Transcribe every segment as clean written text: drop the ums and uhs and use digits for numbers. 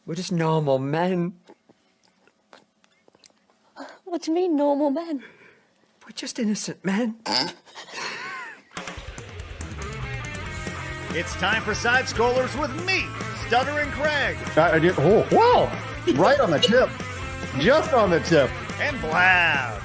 We're just normal men. What do you mean, normal men? We're just innocent men. It's time for Side Scrollers with me, Stuttering Craig. I did. Oh, wow. Right on the tip. Just on the tip. And Blabs.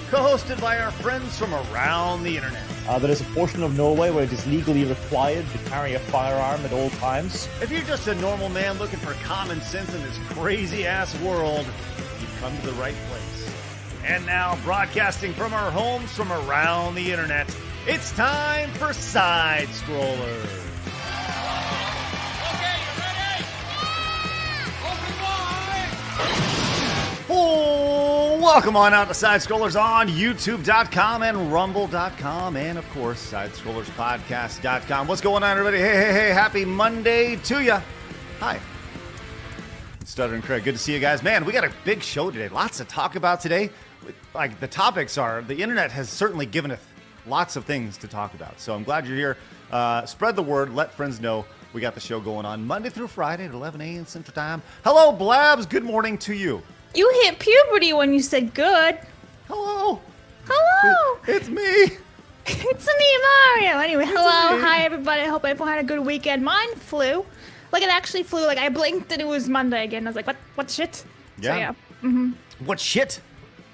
Co-hosted by our friends from around the internet. There is a portion of Norway where it is legally required to carry a firearm at all times. If you're just a normal man looking for common sense in this crazy-ass world, you've come to the right place. And now, broadcasting from our homes from around the internet, it's time for Side Scrollers. Okay, you ready? Open wide! Oh, welcome on out to Side Scrollers on YouTube.com and Rumble.com and, of course, SideScrollersPodcast.com. What's going on, everybody? Hey, happy Monday to you. Hi. It's Stuttering Craig. Good to see you guys. Man, we got a big show today. Lots to talk about today. Like, the topics are, the internet has certainly given us lots of things to talk about. So I'm glad you're here. Spread the word. Let friends know we got the show going on Monday through Friday at 11 a.m. Central Time. Hello, Blabs. Good morning to you. You hit puberty when you said good. Hello. Hello. It's me. It's me, Mario. Anyway, hello. Hi, everybody. I hope everyone had a good weekend. Mine flew. Like, it actually flew. Like, I blinked and it was Monday again. I was like, what shit? Yeah. So, yeah. Mm-hmm. What shit?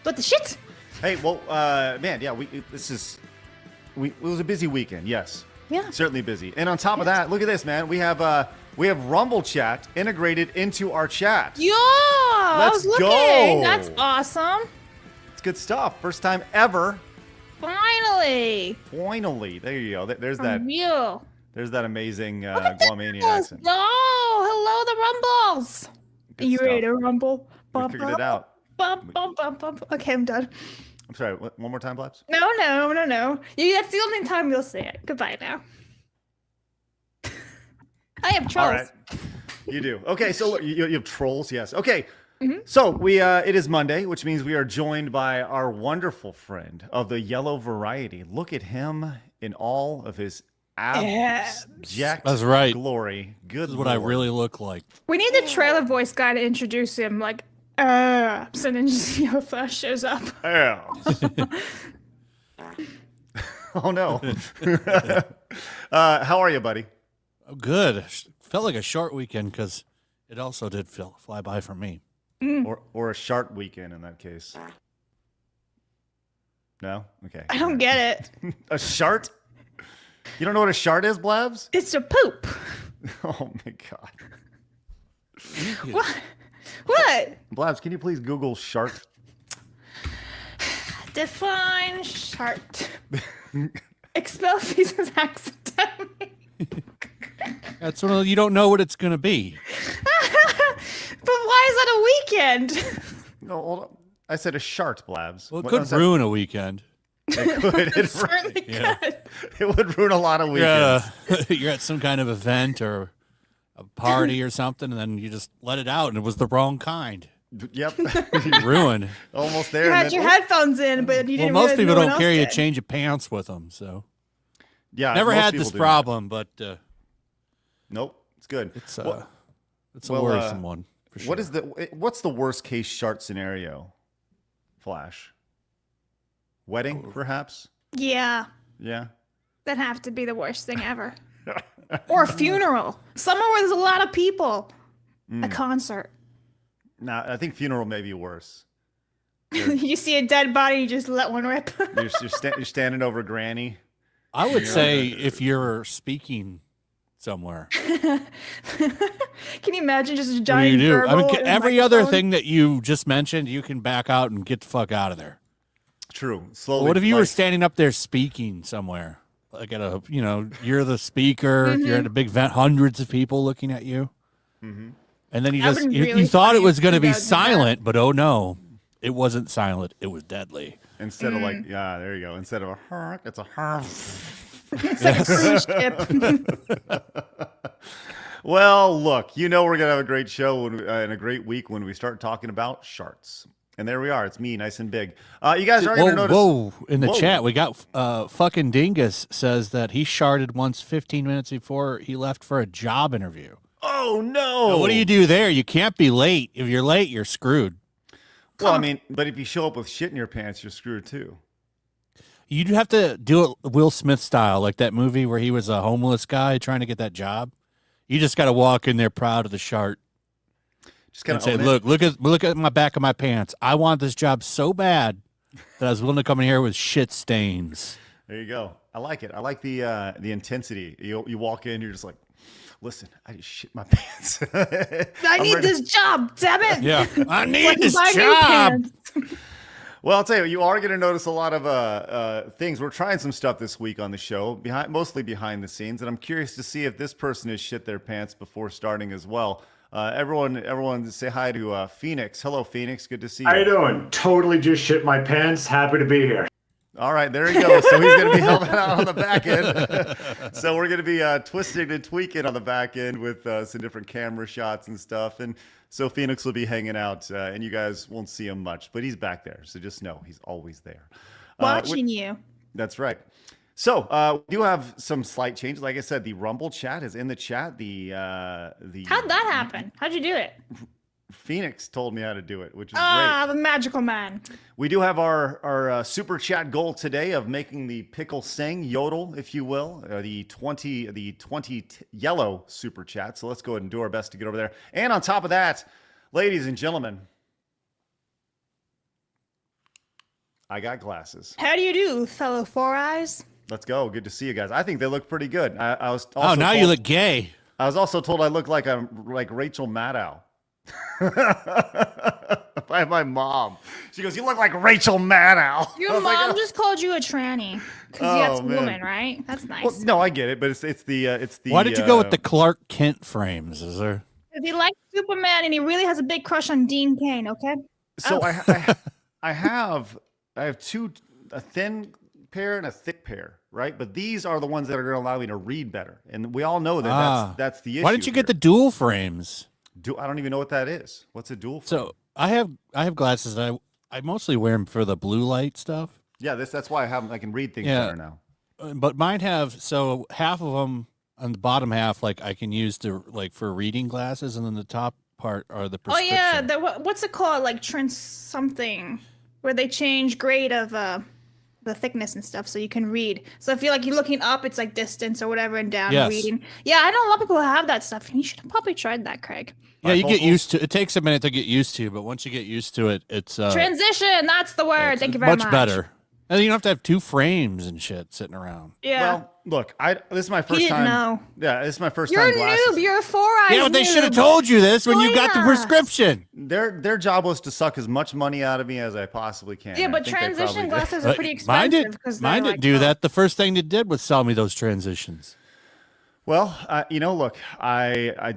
What the shit? Hey, well, man, yeah, it was a busy weekend, yes. Yeah. Certainly busy. And on top of that, look at this, man. We have Rumble chat integrated into our chat. Yeah, I was looking. Go. That's awesome. It's good stuff. First time ever. Finally. There you go. There's From you. There's that amazing Guamanian accent. Hello, the Rumbles. Good Are you stuff. ready to rumble? We figured it out. Bum. Okay, I'm done. I'm sorry, one more time, Blabs? No. That's the only time you'll say it. Goodbye now. I have trolls. All right. You do. Okay, so you have trolls, yes. Okay. Mm-hmm. So it is Monday, which means we are joined by our wonderful friend of the yellow variety. Look at him in all of his abject That's right. glory. Good This is what I really look like. We need the trailer voice guy to introduce him. Like, so then just Flash shows up. Yeah. Oh no. How are you, buddy? Oh, good. Felt like a short weekend because it also did fly by for me. Or a sharp weekend in that case. No? Okay. I don't get it. A shart? You don't know what a shart is, Blabs? It's a poop. Oh my god. What? Blabs, can you please Google shart? Define shart. Expel feces accidentally. That's when you don't know what it's going to be. But why is that a weekend? No, hold on. I said a shart, Blabs. Well, it What could was that? ruin a weekend. It could. It certainly could. It would ruin a lot of weekends. You're at some kind of event or a party or something, and then you just let it out, and it was the wrong kind. Yep. Ruined. Almost there. You and had then- your headphones in, but you Well, didn't most realize people no one don't carry else a did. change of pants with them, so. Yeah. Never most had people this do problem, but that. Nope. It's good. it's Well, a worrisome one. For sure. what's the worst case shart scenario, Flash? Wedding, perhaps? Yeah, Yeah. that'd have to be the worst thing ever. Or a funeral. Somewhere where there's a lot of people. A concert. Nah, I think funeral may be worse. You see a dead body, you just let one rip. You're standing over Granny. I would say if you're speaking somewhere. Can you imagine just a What do giant you do? I mean, gerbil and a every other microphone? thing that you just mentioned, you can back out and get the fuck out of there. True. Slowly. What if you were like- standing up there speaking somewhere? Like at a, you're the speaker, you're at a big event, hundreds of people looking at you. Mm-hmm. And then you That just, would be you really thought it funny was if going to you be guys did that. silent, but oh no, it wasn't silent. It was deadly. Instead of like, yeah, there you go. Instead of a honk, it's a honk. It's like a cruise ship. Well, look, we're going to have a great show and a great week when we start talking about sharts. And there we are. It's me, nice and big. You guys are going to notice. Whoa! In the Whoa. chat, we got fucking Dingus says that he sharded once 15 minutes before he left for a job interview. Oh no! Now, what do you do there? You can't be late. If you're late, you're screwed. Well, I mean, but if you show up with shit in your pants, you're screwed too. You'd have to do it Will Smith style, like that movie where he was a homeless guy trying to get that job. You just got to walk in there proud of the shart. Just kind And say, look at my back of my pants. I want this job so bad that I was willing to come in here with shit stains. There you go. I like it. I like the intensity. You walk in, you're just like, listen, I just shit my pants. I need this job, damn it. Yeah, I need Like this buy new job. pants. Well, I'll tell you, you are going to notice a lot of things. We're trying some stuff this week on the show, mostly behind the scenes, and I'm curious to see if this person has shit their pants before starting as well. Everyone, say hi to Phoenix. Hello, Phoenix. Good to see you. How you doing? Totally just shit my pants. Happy to be here. All right, there he goes. So he's going to be helping out on the back end. So we're going to be twisting and tweaking on the back end with some different camera shots and stuff. And so Phoenix will be hanging out, and you guys won't see him much, but he's back there. So just know he's always there. Watching you. That's right. So we do have some slight changes. Like I said, the Rumble chat is in the chat. How'd that happen? How'd you do it? Phoenix told me how to do it, which is Ah, great. the magical man. We do have our super chat goal today of making the pickle sing, yodel, if you will, the 20 yellow super chat. So let's go ahead and do our best to get over there. And on top of that, ladies and gentlemen, I got glasses. How do you do, fellow Four Eyes? Let's go. Good to see you guys. I think they look pretty good. I was also Oh, now told, you look gay. I was also told I look like Rachel Maddow. By my mom. She goes, "You look like Rachel Maddow." I Your was mom like, "Oh." just called you a tranny because Oh, that's a man. woman, right? That's nice. Well, no, I get it, but it's the. Why did you go with the Clark Kent frames? Is there? Because he likes Superman and he really has a big crush on Dean Cain. Okay. So Oh. I have two, a thin pair and a thick pair, right? But these are the ones that are going to allow me to read better, and we all know that that's the issue. Why didn't you get the dual frames? I don't even know what that is. What's a dual frame? So I have glasses. And I mostly wear them for the blue light stuff. Yeah, that's why I can read things Yeah. better now. But mine have half of them on the bottom half, like I can use to for reading glasses, and then the top part are the Oh prescription. yeah, what's it called? Like trans something, where they change grade of the thickness and stuff, so you can read. So if you're you're looking up, it's like distance or whatever, and down Yes. reading. Yeah, I know a lot of people who have that stuff, and you should have probably tried that, Craig. Yeah, you get Bifocals? used to it. Takes a minute to get used to, but once you get used to it, it's Transition, that's the word. it's Thank you very much. much better. And you don't have to have two frames and shit sitting around. Yeah. Well, look, this is my first he didn't time. know. Yeah, this is my 1st You're time a glasses. noob. You're a Four Eyes. Yeah, but they should have noob. told you this when you got the Yeah. prescription. Their job was to suck as much money out of me as I possibly can. Yeah, and I but think they probably transition did. glasses are pretty Mine expensive. did. 'cause Mine they're didn't do oh. that. The first thing they did was sell me those transitions. Well, look, I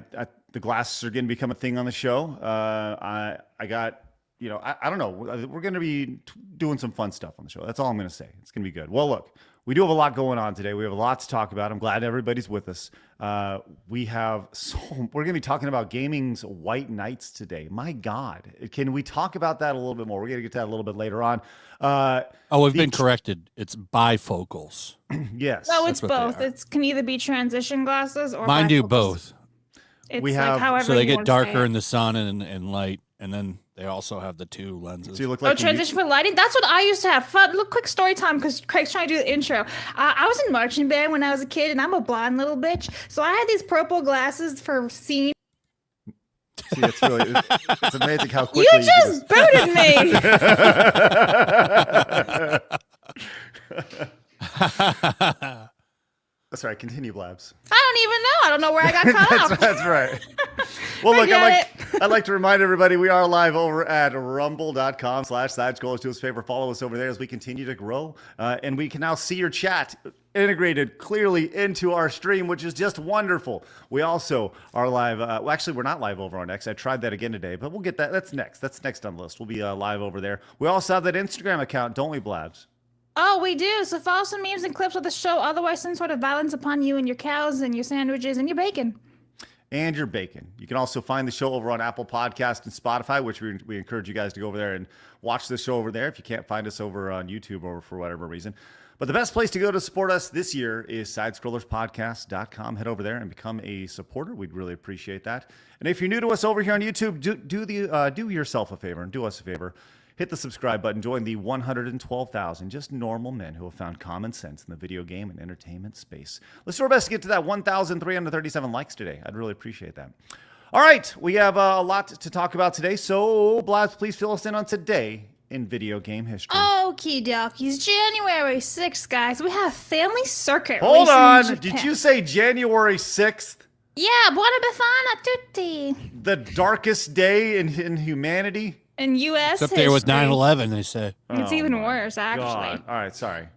the glasses are going to become a thing on the show. I got, I don't know. We're going to be doing some fun stuff on the show. That's all I'm going to say. It's going to be good. Well, look, we do have a lot going on today. We have a lot to talk about. I'm glad everybody's with us. We're going to be talking about gaming's white nights today. My God, can we talk about that a little bit more? We're going to get to that a little bit later on. We've been corrected. It's bifocals. Yes. No, it's what they both. are. It can either be transition glasses or Mine do bifocals. both. It's We like have- however So they you get wanna say darker it. in the sun and light, and then they also have the two lenses. So you look Oh, like transition for lighting? That's what I used to have. Fun. Look, quick story time because Craig's trying to do the intro. I was in marching band when I was a kid, and I'm a blonde little bitch. So I had these purple glasses for seeing. See, it's amazing how quickly You just booted me. That's right. Continue, Blabs. I don't even know. I don't know where I got caught up. That's right. Well, look, Forget I'd like to remind everybody we are live over at rumble.com/sidescrollers. Do us a favor, follow us over there as we continue to grow. And we can now see your chat integrated clearly into our stream, which is just wonderful. We also are live. Well, actually, we're not live over on X. I tried that again today, but we'll get that. That's next. That's next on the list. We'll be live over there. We also have that Instagram account, don't we, Blabs? Oh, we do. So follow some memes and clips of the show. Otherwise, some sort of violence upon you and your cows and your sandwiches and your bacon. and your bacon. You can also find the show over on Apple Podcast and Spotify, which we encourage you guys to go over there and watch the show over there if you can't find us over on YouTube or for whatever reason. But the best place to go to support us this year is sidescrollerspodcast.com. Head over there and become a supporter. We'd really appreciate that. And if you're new to us over here on YouTube, do yourself a favor and do us a favor. Hit the subscribe button. Join the 112,000 just normal men who have found common sense in the video game and entertainment space. Let's do our best to get to that 1,337 likes today. I'd really appreciate that. All right, we have a lot to talk about today. So, Blabs, please fill us in on today in video game history. Okie dokies. January 6th, guys. We have Family Circuit. Hold on. releasing in Did Japan. you say January 6th? Yeah, buona befana tutti. The darkest day in humanity? In U.S. It's up there with history. 9/11, they say. It's Oh even my worse, actually. God. All right, sorry.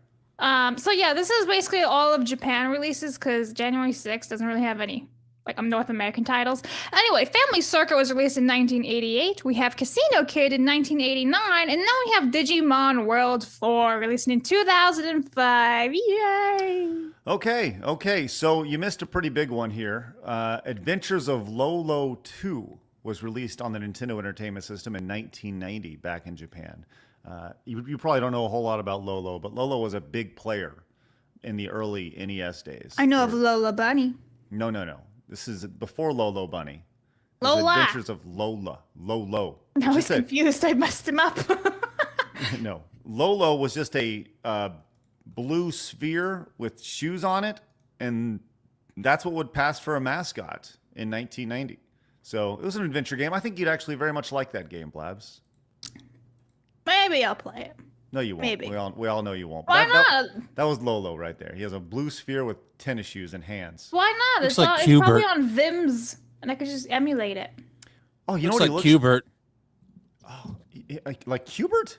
So yeah, this is basically all of Japan releases because January 6th doesn't really have any North American titles. Anyway, Family Circuit was released in 1988. We have Casino Kid in 1989, and now we have Digimon World 4 releasing in 2005. Yay! Okay. So you missed a pretty big one here. Adventures of Lolo 2 was released on the Nintendo Entertainment System in 1990 back in Japan. You probably don't know a whole lot about Lolo, but Lolo was a big player in the early NES days. I know of Lola Bunny. No. This is before Lolo Bunny. This is Lola. Adventures of Lolo. I was confused. I messed him up. No. Lolo was just a blue sphere with shoes on it, and that's what would pass for a mascot in 1990. So it was an adventure game. I think you'd actually very much like that game, Blabs. Maybe I'll play it. No, you won't. Maybe. We all know you won't. Why not? That was Lolo right there. He has a blue sphere with tennis shoes and hands. Why not? Looks It's, like it's probably Qbert. on Vims, and I could just emulate it. Oh, you Looks know like what he looks Qbert. like Qbert?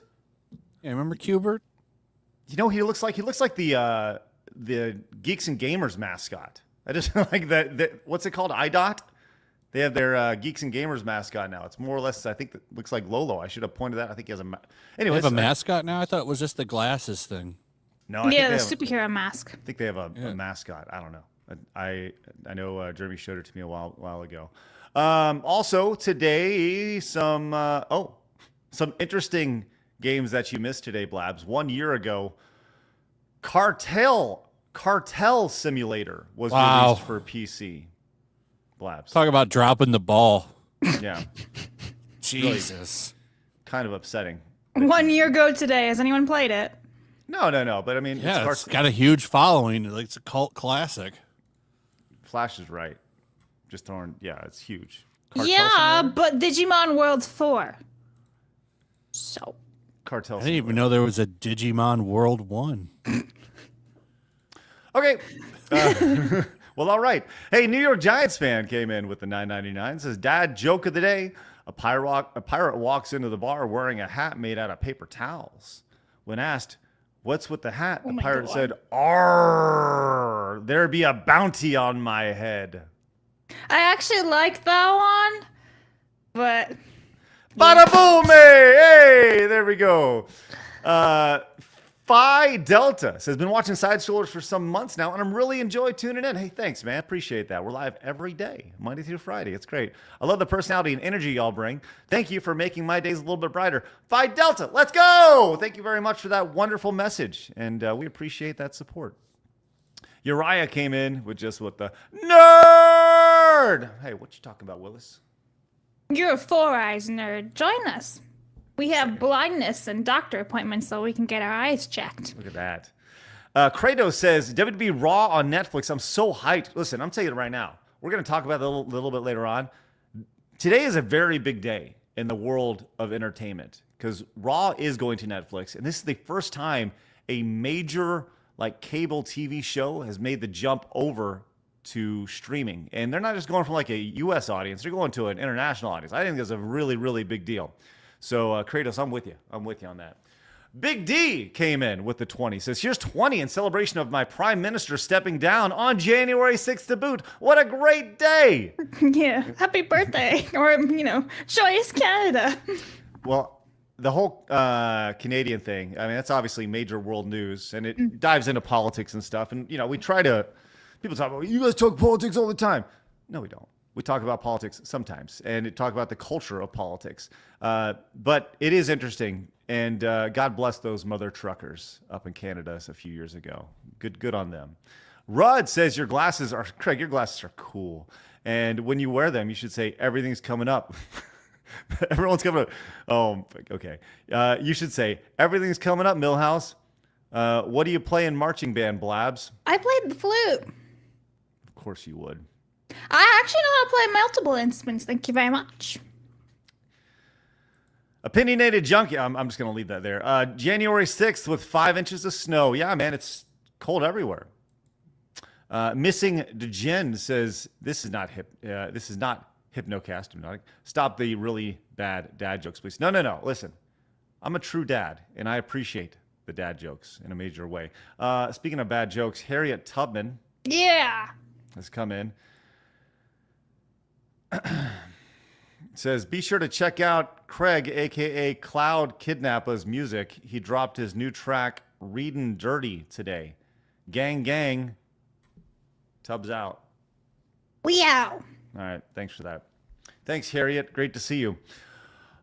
Yeah, remember Qbert? You know, he looks like the Geeks and Gamers mascot. I just like that. What's it called? IDOT. They have their Geeks and Gamers mascot now. It's more or less, I think, that looks like Lolo. I should have pointed that. I think he has a. They Anyway, have a mascot now? I thought it was just the glasses thing. No, Yeah, the I think superhero mask. they have a mascot. I don't know. I know Jeremy showed it to me a while ago. Also today, some interesting games that you missed today, Blabs. 1 year ago, Cartel Simulator was released for PC. Blabs. Talk about dropping the ball. Yeah, Jesus. kind of upsetting. 1 year ago today. Has anyone played it? No. But I mean, Yeah, it's got a huge following. Like, it's a cult classic. Flash is right. Just throwing. Yeah, it's huge. Yeah, but Digimon World 4. So. Cartel. I didn't even know there was a Digimon World 1. Okay. Well, all right. Hey, New York Giants fan came in with the $9.99. Says, Dad, joke of the day. A pirate walks into the bar wearing a hat made out of paper towels. When asked, what's with the hat? The pirate said, "Arr, there be a bounty on my head." I actually like that one, but Bada boom! Hey, there we go. Phi Delta says, been watching Side Scrollers for some months now, and I'm really enjoying tuning in. Hey, thanks, man. Appreciate that. We're live every day, Monday through Friday. It's great. I love the personality and energy y'all bring. Thank you for making my days a little bit brighter. Phi Delta, let's go! Thank you very much for that wonderful message, and we appreciate that support. Uriah came in with the nerd. Hey, what you talking about, Willis? you're a Four Eyes nerd. Join us. We have blindness and doctor appointments so we can get our eyes checked. Look at that. Kratos says, WWE Raw on Netflix. I'm so hyped. Listen, I'm telling you right now. We're going to talk about that a little bit later on. Today is a very big day in the world of entertainment because Raw is going to Netflix. And this is the first time a major cable TV show has made the jump over to streaming. And they're not just going from a U.S. audience. They're going to an international audience. I think that's a really, really big deal. So, Kratos, I'm with you. I'm with you on that. Big D came in with the 20. Says, here's 20 in celebration of my prime minister stepping down on January 6th to boot. What a great day. Yeah. Happy birthday. Or, joyous Canada. Well, the whole Canadian thing, I mean, that's obviously major world news, and it dives into politics and stuff. And, we try to, people talk about, you guys talk politics all the time. No, we don't. We talk about politics sometimes and talk about the culture of politics. But it is interesting. And God bless those mother truckers up in Canada a few years ago. Good on them. Rudd says your glasses are cool. And when you wear them, you should say everything's coming up. Everyone's coming up. Oh, okay. You should say everything's coming up, Millhouse. What do you play in marching band, Blabs? I played the flute. Of course you would. I actually know how to play multiple instruments. Thank you very much. Opinionated junkie. I'm just going to leave that there. January 6th with 5 inches of snow. Yeah, man, it's cold everywhere. Missing Degen says this is not Hypnocast. Hypnotic. Stop the really bad dad jokes, please. No. Listen, I'm a true dad, and I appreciate the dad jokes in a major way. Speaking of bad jokes, Harriet Tubman has come in. Says, be sure to check out Craig, a.k.a. Cloud Kidnapper's music. He dropped his new track, Readin' Dirty, today. Gang, gang. Tubbs out. We out. All right. Thanks for that. Thanks, Harriet. Great to see you.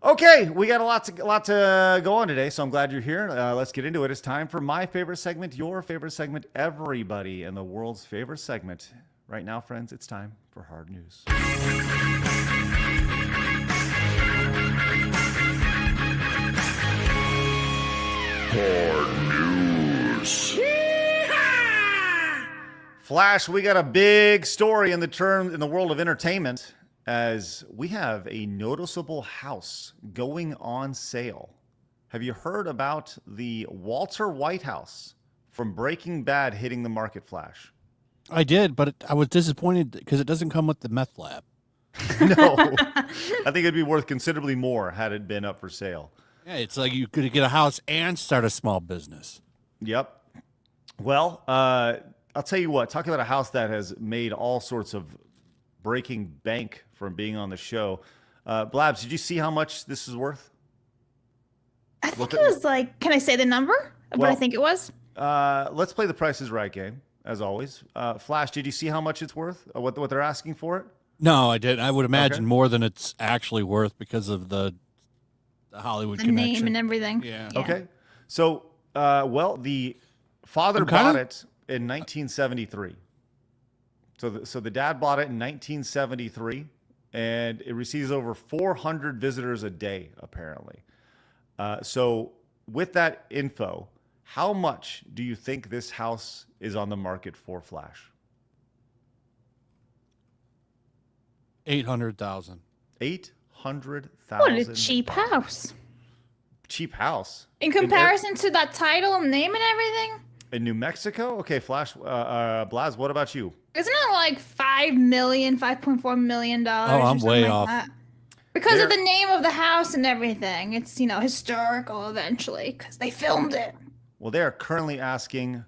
Okay. We got a lot to go on today, so I'm glad you're here. Let's get into it. It's time for my favorite segment, your favorite segment, everybody in the world's favorite segment. Right now, friends, it's time for Hard News. Hard News. Flash, we got a big story in the world of entertainment as we have a noticeable house going on sale. Have you heard about the Walter White house from Breaking Bad hitting the market, Flash? I did, but I was disappointed because it doesn't come with the meth lab. No, I think it'd be worth considerably more had it been up for sale. Yeah, it's like you could get a house and start a small business. Yep. Well, I'll tell you what, talk about a house that has made all sorts of breaking bank from being on the show. Blabs, did you see how much this is worth? I think it was like, can I say the number of what I think it was? Let's play the Price is Right game, as always. Flash, did you see how much it's worth? What they're asking for it? No, I didn't. I would imagine more than it's actually worth because of the Hollywood connection. Name and everything. Yeah. Okay. So, the father bought it in 1973. So the dad bought it in 1973, and it receives over 400 visitors a day, apparently. So with that info, how much do you think this house is on the market for, Flash? 800,000. 800,000. What a cheap house. Cheap house. In comparison to that title and name and everything? In New Mexico? Okay, Flash, Blaz, what about you? Isn't it like $5.4 million? Oh, I'm way off. That? Because of the name of the house and everything. It's, historical eventually because they filmed it. Well, they are currently asking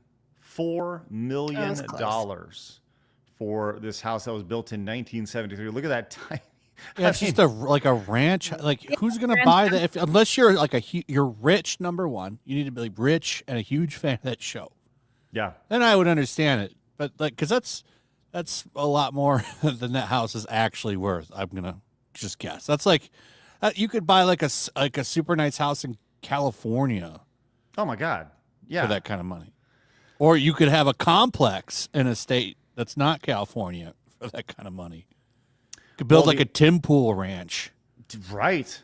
$4 million for this house that was built in 1973. Look at that tiny. Yeah, it's just a ranch. Like, who's gonna buy that? Unless you're you're rich. Number one, you need to be rich and a huge fan of that show. Yeah, then I would understand it. But because that's a lot more than that house is actually worth. I'm gonna just guess. That's like you could buy like a super nice house in California. Oh my God, yeah, for that kind of money. Or you could have a complex in a state that's not California for that kind of money. Could build a Tim Pool ranch. Right.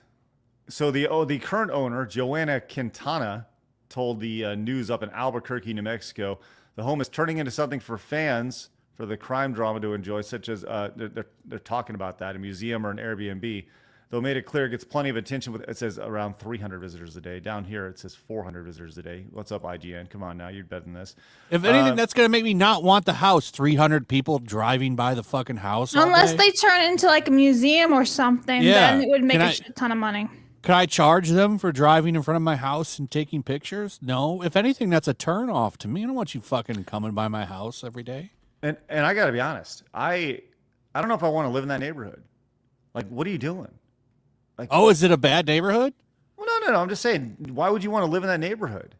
So the current owner, Joanna Quintana, told the news up in Albuquerque, New Mexico, the home is turning into something for fans for the crime drama to enjoy, such as they're talking about that, a museum or an Airbnb. Though made it clear it gets plenty of attention with, it says around 300 visitors a day. Down here it says 400 visitors a day. What's up, IGN? Come on now, you're better than this. If anything, that's gonna make me not want the house. 300 people driving by the fucking house. Unless they turn it into like a museum or something, then it would make a shit ton of money. Could I charge them for driving in front of my house and taking pictures? No. If anything, that's a turn off to me. I don't want you fucking coming by my house every day. And I gotta be honest, I don't know if I want to live in that neighborhood. Like, what are you doing? Like, is it a bad neighborhood? Well, no. I'm just saying, why would you want to live in that neighborhood?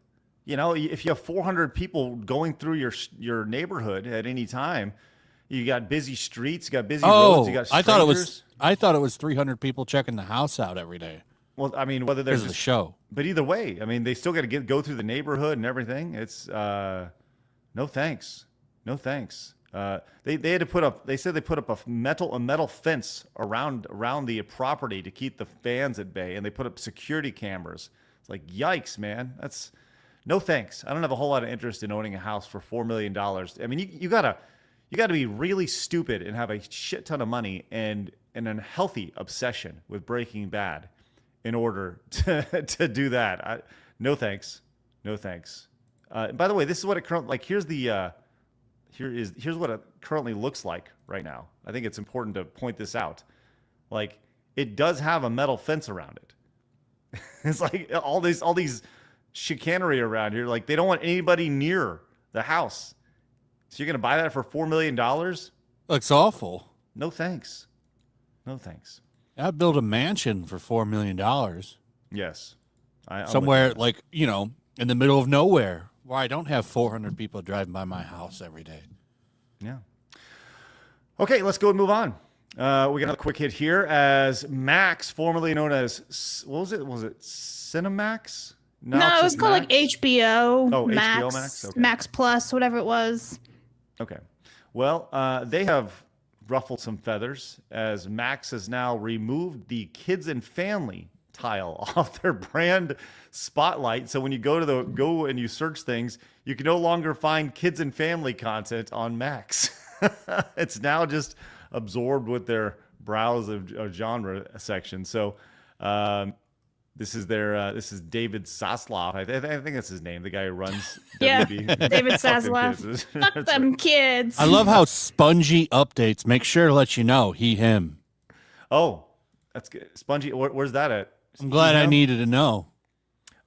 If you have 400 people going through your neighborhood at any time, You got busy streets, you got busy roads, you got strangers. I thought it was 300 people checking the house out every day. Well, I mean, whether there's a show, but either way, I mean, they still got to go through the neighborhood and everything. It's no thanks, no thanks. They had to put up. They said they put up a metal fence around the property to keep the fans at bay, and they put up security cameras. It's like, yikes, man. That's no thanks. I don't have a whole lot of interest in owning a house for $4 million. I mean, you gotta be really stupid and have a shit ton of money and an unhealthy obsession with Breaking Bad in order to do that. No thanks. No thanks. By the way, this is what it currently like. Here's what it currently looks like right now. I think it's important to point this out. Like, it does have a metal fence around it. It's like all these chicanery around here. Like, they don't want anybody near the house. So you're gonna buy that for $4 million? Looks awful. No thanks. No thanks. I'd build a mansion for $4 million. Yes. Somewhere like, in the middle of nowhere where I don't have 400 people driving by my house every day. Yeah. Okay, let's go and move on. We got another quick hit here as Max, formerly known as, what was it? Was it Cinemax? No, it was called like HBO. Oh, Max, HBO Max? Okay. Max Plus, whatever it was. Okay. Well, they have ruffled some feathers as Max has now removed the kids and family tile off their brand spotlight. So when you go and you search things, you can no longer find kids and family content on Max. It's now just absorbed with their browse of genre section. So this is David Zaslav. I think that's his name, the guy who runs Yeah, WB. David Zaslav. Fuck them kids. I love how Spongy updates. Make sure to let you know him. Oh, that's good. Spongy, where's that at? I'm glad I needed to know.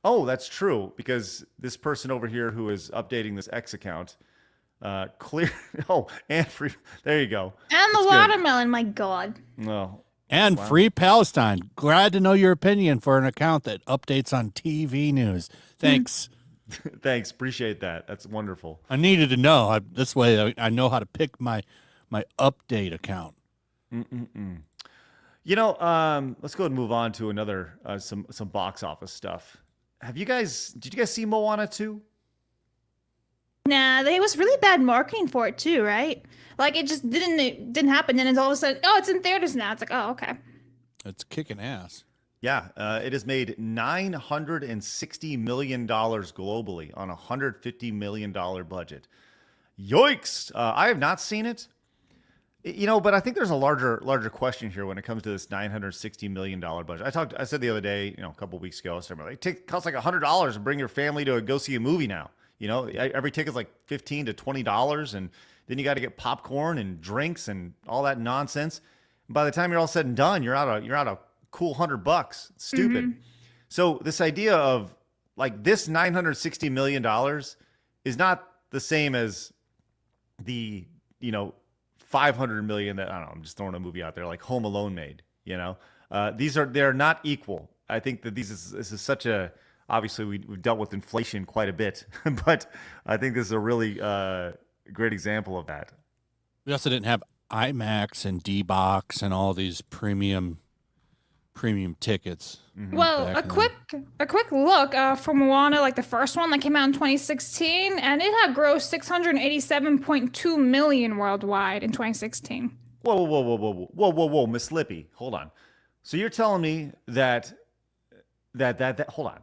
Oh, that's true, because this person over here who is updating this X account, clear. Oh, and free. There you go. And the watermelon, my God. No. And Free Palestine. Glad to know your opinion for an account that updates on TV news. Thanks. Thanks. Appreciate that. That's wonderful. I needed to know. This way I know how to pick my update account. Let's go ahead and move on to another some box office stuff. Did you guys see Moana 2? Nah, there was really bad marketing for it too, right? Like, it just didn't happen. And it's all of a sudden, oh, it's in theaters now. It's like, oh, okay. It's kicking ass. Yeah, it has made $960 million globally on a $150 million budget. Yikes! I have not seen it. But I think there's a larger question here when it comes to this $960 million budget. I said the other day, a couple of weeks ago, it costs like $100 to bring your family to go see a movie now. Every ticket's like $15 to $20, and then you got to get popcorn and drinks and all that nonsense. And by the time you're all said and done, you're out a cool $100. It's stupid. Mm-hmm. So this idea of like this $960 million is not the same as the $500 million that, I don't know, I'm just throwing a movie out there like Home Alone made. They're not equal. I think that this is such a, obviously we've dealt with inflation quite a bit, but I think this is a really great example of that. We also didn't have IMAX and D-Box and all these premium tickets. Mm-hmm. Well, a quick look for Moana, like the first one that came out in 2016, and it had grossed $687.2 million worldwide in 2016. Whoa, Miss Lippy, hold on. So you're telling me that hold on.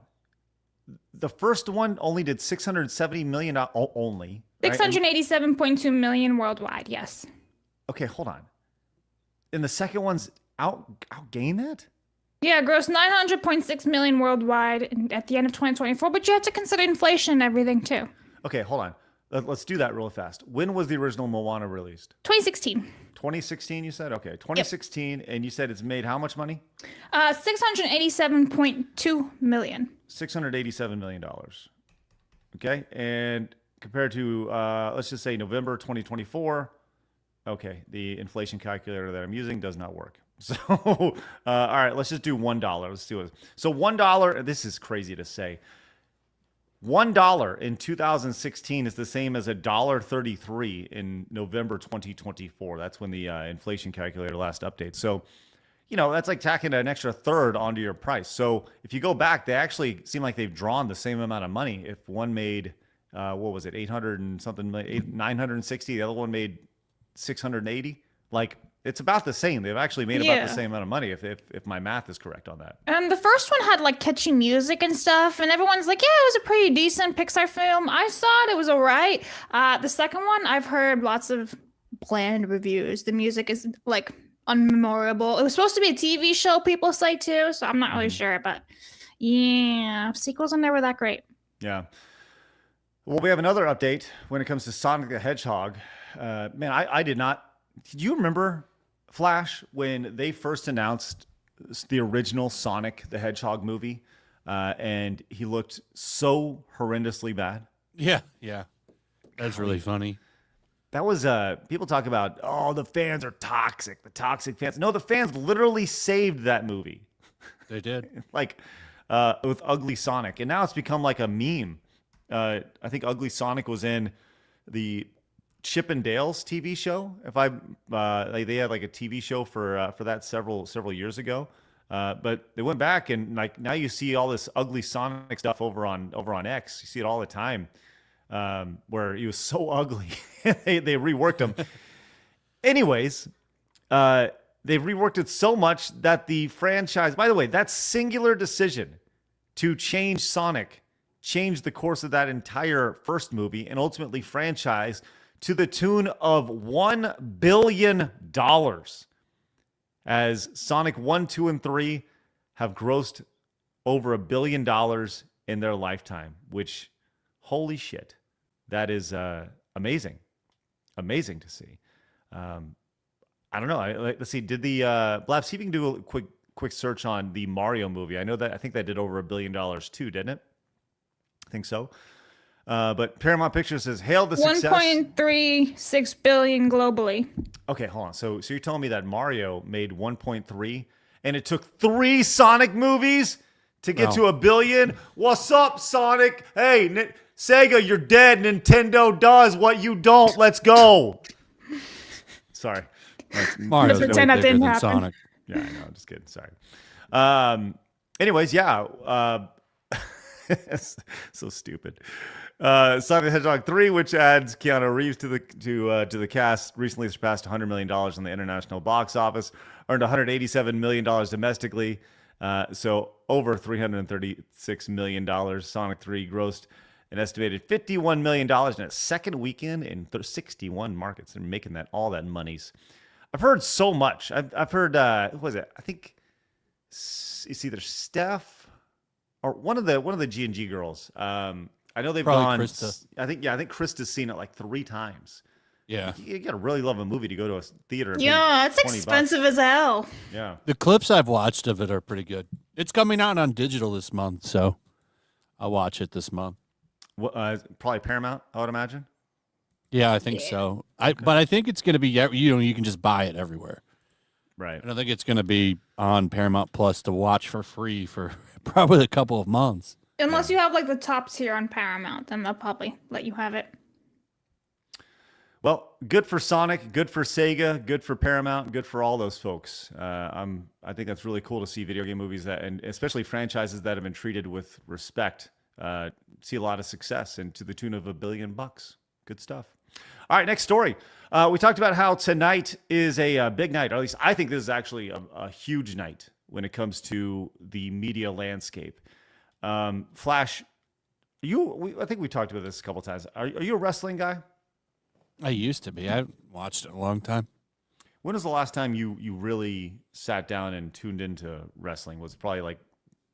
The first one only did $670 million only. Right? 687.2 million worldwide, yes. Okay, hold on. And the second one's outgained that? Yeah, grossed 900.6 million worldwide at the end of 2024, but you have to consider inflation and everything too. Okay, hold on. Let's do that real fast. When was the original Moana released? 2016. 2016, you said? Okay, 2016, yep. And you said it's made how much money? $687.2 million. $687 million. Okay, and compared to, let's just say November 2024, okay, the inflation calculator that I'm using does not work. So, all right, let's just do $1. Let's do it. So $1, this is crazy to say. $1 in 2016 is the same as $1.33 in November 2024. That's when the inflation calculator last updated. So, that's like tacking an extra third onto your price. So if you go back, they actually seem like they've drawn the same amount of money. If one made, what was it, 800 and something, 960, the other one made 680. Like, it's about the same. They've actually made about the same amount of money, if my math is correct on that. And the first one had like catchy music and stuff, and everyone's like, yeah, it was a pretty decent Pixar film. I saw it, it was all right. The second one, I've heard lots of bland reviews. The music is like unmemorable. It was supposed to be a TV show, people say too, so I'm not really sure, but yeah, sequels are never that great. Yeah. Well, we have another update when it comes to Sonic the Hedgehog. Man, I did not. Did you remember, Flash, when they first announced the original Sonic the Hedgehog movie, and he looked so horrendously bad? Yeah. That's really funny. That was, people talk about, oh, the fans are toxic, the toxic fans. No, the fans literally saved that movie. They did. Like, with Ugly Sonic. And now it's become like a meme. I think Ugly Sonic was in the Chip and Dale's TV show. They had like a TV show for that several years ago. But they went back and like now you see all this Ugly Sonic stuff over on X. You see it all the time. Where he was so ugly. they reworked him. Anyways, they've reworked it so much that the franchise, by the way, that singular decision to change Sonic changed the course of that entire first movie and ultimately franchise to the tune of $1 billion, as Sonic 1, 2, and 3 have grossed over $1 billion in their lifetime, which, holy shit, that is amazing. Amazing to see. I don't know. Let's see. Did the Blabs, see if you can do a quick search on the Mario movie. I think that did over $1 billion too, didn't it? I think so. But Paramount Pictures says, hail the success. 1.36 billion globally. Okay, hold on. So you're telling me that Mario made 1.3 and it took 3 Sonic movies to get to $1 billion? What's up, Sonic? Hey, Sega, you're dead. Nintendo does what you don't. Let's go. Sorry. Mario's pretend that didn't happen. Sonic. Yeah, I know. I'm just kidding. Sorry. Anyways, yeah. So stupid. Sonic the Hedgehog 3, which adds Keanu Reeves to the cast, recently surpassed $100 million on the international box office, earned $187 million domestically, so over $336 million. Sonic 3 grossed an estimated $51 million in its second weekend in 61 markets. They're making all that monies. I've heard so much. I've heard, who was it? I think it's either Steph or one of the G&G girls. I know they've Probably gone. Krista. I think Krista's seen it like 3 times. Yeah. You gotta really love a movie to go to a theater. And Yeah, pay it's $20. expensive as hell. Yeah. The clips I've watched of it are pretty good. It's coming out on digital this month, so I'll watch it this month. Probably Paramount, I would imagine. Yeah, I think so. But I think it's going to be, you can just buy it everywhere. Right. And I think it's going to be on Paramount Plus to watch for free for probably a couple of months. Unless you have like the top tier on Paramount, then they'll probably let you have it. Well, good for Sonic, good for Sega, good for Paramount, good for all those folks. I think that's really cool to see video game movies and especially franchises that have been treated with respect. See a lot of success and to the tune of $1 billion. Good stuff. All right, next story. We talked about how tonight is a big night, or at least I think this is actually a huge night when it comes to the media landscape. Flash, I think we talked about this a couple times. Are you a wrestling guy? I used to be. I haven't watched it in a long time. When was the last time you really sat down and tuned into wrestling? Was it probably like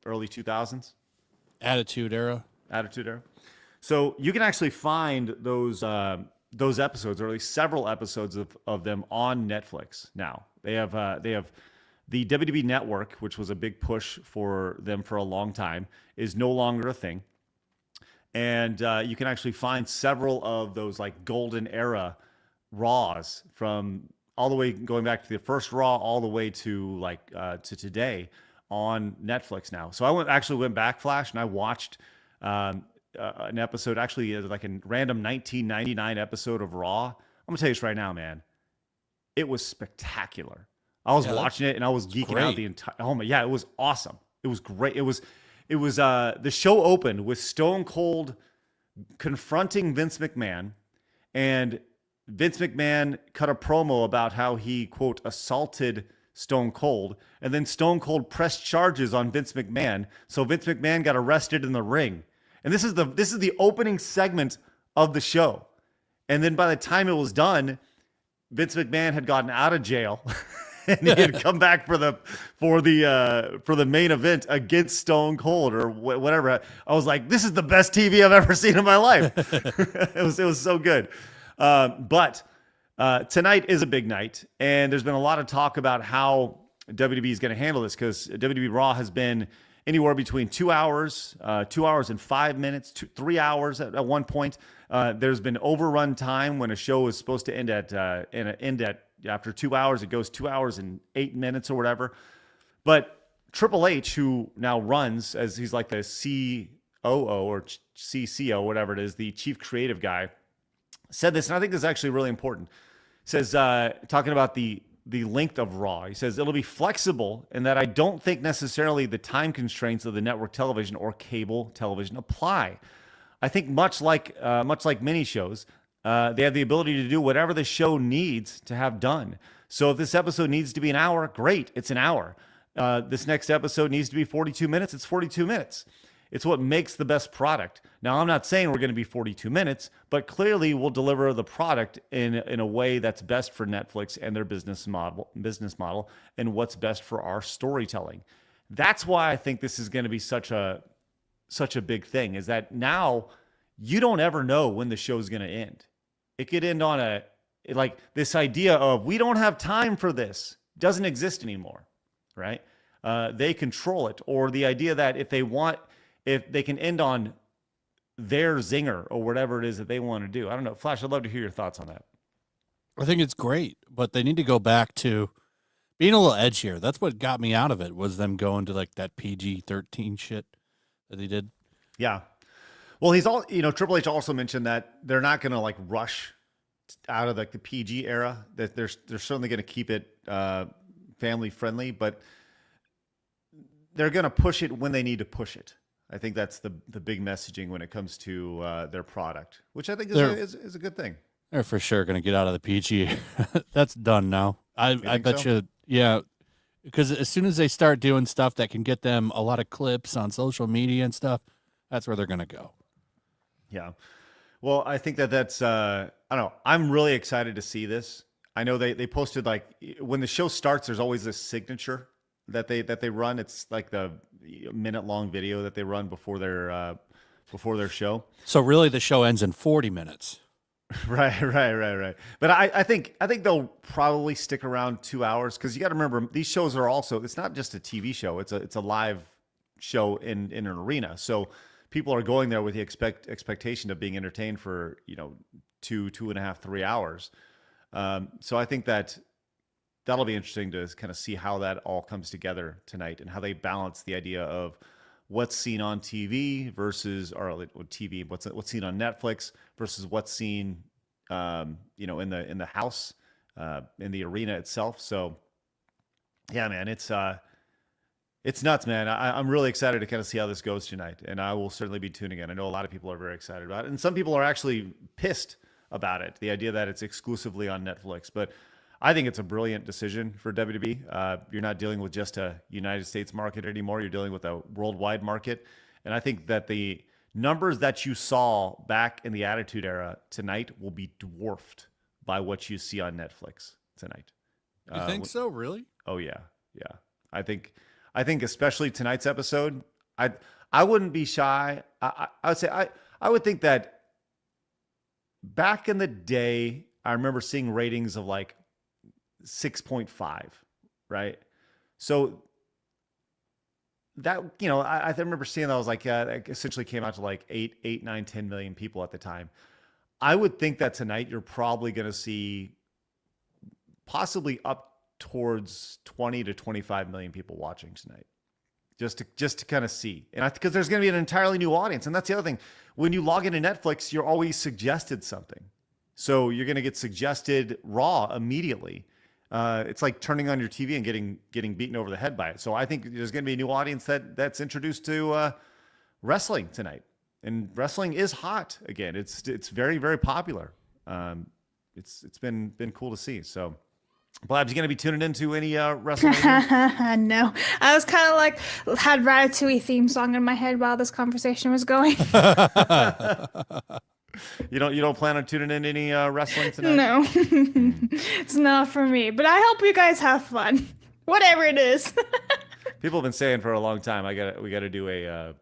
early 2000s? Attitude Era. So you can actually find those episodes, or at least several episodes of them on Netflix now. They have the WWE Network, which was a big push for them for a long time, is no longer a thing. And you can actually find several of those like golden era Raws from all the way going back to the first Raw all the way to like to today on Netflix now. So I actually went back, Flash, and I watched an episode, actually like a random 1999 episode of Raw. I'm gonna tell you this right now, man. It was spectacular. I was watching it and I was geeking out the entire. Oh my, yeah, it was awesome. It was great. It was the show opened with Stone Cold confronting Vince McMahon, and Vince McMahon cut a promo about how he, quote, assaulted Stone Cold, and then Stone Cold pressed charges on Vince McMahon. So Vince McMahon got arrested in the ring. And this is the opening segment of the show. And then by the time it was done, Vince McMahon had gotten out of jail and he had come back for the main event against Stone Cold or whatever. I was like, this is the best TV I've ever seen in my life. It was so good. But tonight is a big night, and there's been a lot of talk about how WWE is going to handle this, because WWE Raw has been anywhere between 2 hours, 2 hours and 5 minutes, 3 hours at one point. There's been overrun time when a show is supposed to end at after 2 hours. It goes 2 hours and 8 minutes or whatever. But Triple H, who now runs, as he's like the COO or CCO, whatever it is, the chief creative guy, said this, and I think this is actually really important. He says, talking about the length of Raw, he says, it'll be flexible in that I don't think necessarily the time constraints of the network television or cable television apply. I think much like mini shows, they have the ability to do whatever the show needs to have done. So if this episode needs to be an hour, great, it's an hour. This next episode needs to be 42 minutes, it's 42 minutes. It's what makes the best product. Now, I'm not saying we're going to be 42 minutes, but clearly we'll deliver the product in a way that's best for Netflix and their business model, and what's best for our storytelling. That's why I think this is going to be such a big thing, is that now you don't ever know when the show is going to end. It could end on like this idea of we don't have time for this doesn't exist anymore, right? They control it, or the idea that if they can end on their zinger or whatever it is that they want to do. I don't know. Flash, I'd love to hear your thoughts on that. I think it's great, but they need to go back to being a little edgier. That's what got me out of it, was them going to like that PG-13 shit that they did. Yeah. Well, Triple H also mentioned that they're not going to like rush out of like the PG era, that they're certainly going to keep it family friendly, but they're going to push it when they need to push it. I think that's the big messaging when it comes to their product, which I think is a good thing. They're for sure going to get out of the PG. That's done now. I bet you, yeah, because as soon as they start doing stuff that can get them a lot of clips on social media and stuff, that's where they're going to go. Yeah. Well, I think that's, I don't know. I'm really excited to see this. I know they posted, like, when the show starts, there's always this signature that they run. It's like the minute-long video that they run before their show. So really, the show ends in 40 minutes. Right. But I think they'll probably stick around 2 hours, because you got to remember, these shows are also, it's not just a TV show. It's a live show in an arena. So people are going there with the expectation of being entertained for 2.5, 3 hours. So I think that'll be interesting to kind of see how that all comes together tonight, and how they balance the idea of what's seen on TV versus, or TV, what's seen on Netflix versus what's seen, in the house, in the arena itself. So yeah, man, it's nuts, man. I'm really excited to kind of see how this goes tonight, and I will certainly be tuning in. I know a lot of people are very excited about it, and some people are actually pissed about it, the idea that it's exclusively on Netflix. But I think it's a brilliant decision for WWE. You're not dealing with just a United States market anymore. You're dealing with a worldwide market. And I think that the numbers that you saw back in the Attitude Era tonight will be dwarfed by what you see on Netflix tonight. You think so? Really? Oh, yeah. Yeah. I think especially tonight's episode, I wouldn't be shy. I would say I would think that back in the day, I remember seeing ratings of like 6.5, right? So that, I remember seeing that. I was like, it essentially came out to like 8, 9, 10 million people at the time. I would think that tonight you're probably going to see possibly up towards 20 to 25 million people watching tonight. just to kind of see. And because there's going to be an entirely new audience. And that's the other thing. When you log into Netflix, you're always suggested something. So you're going to get suggested Raw immediately. It's like turning on your TV and getting beaten over the head by it. So I think there's going to be a new audience that's introduced to wrestling tonight. And wrestling is hot again. It's very, very popular. It's been cool to see. So Blabs, you going to be tuning into any wrestling? No. I was kind of like, had Ratatouille theme song in my head while this conversation was going. You don't plan on tuning in any wrestling tonight? No. It's not for me. But I hope you guys have fun. Whatever it is. People have been saying for a long time, we got to do a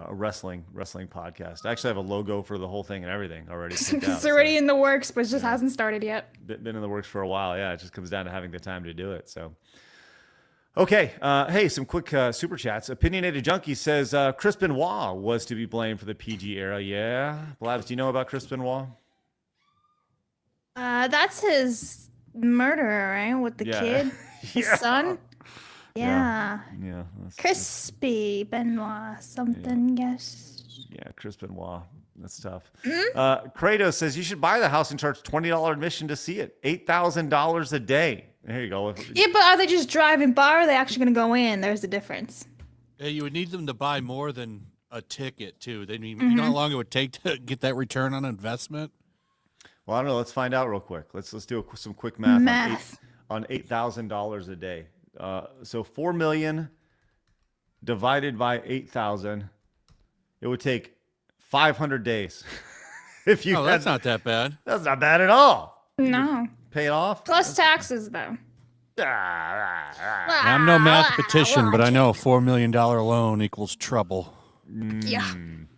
wrestling podcast. I actually have a logo for the whole thing and everything already. It's already in the works, but it just hasn't started yet. Been in the works for a while. Yeah, it just comes down to having the time to do it. So, okay. Hey, some quick super chats. Opinionated Junkie says Chris Benoit was to be blamed for the PG era. Yeah, Blabs, do you know about Chris Benoit? That's his murderer, right? With the kid, his son. Yeah. Crispy Benoit something, yes. Yeah, Chris Benoit. That's tough. Kratos says you should buy the house and charge $20 admission to see it. $8,000 a day. There you go. Yeah, but are they just driving by or are they actually going to go in? There's the difference. Yeah, you would need them to buy more than a ticket, too. They need, you know how long it would take to get that return on investment? Well, I don't know. Let's find out real quick. Let's do some quick math. On $8,000 a day. So 4 million divided by 8,000, it would take 500 days. If you that's not that bad. That's not bad at all. No. Pay it off. Plus taxes, though. I'm no mathematician, but I know a $4 million loan equals trouble. Yeah.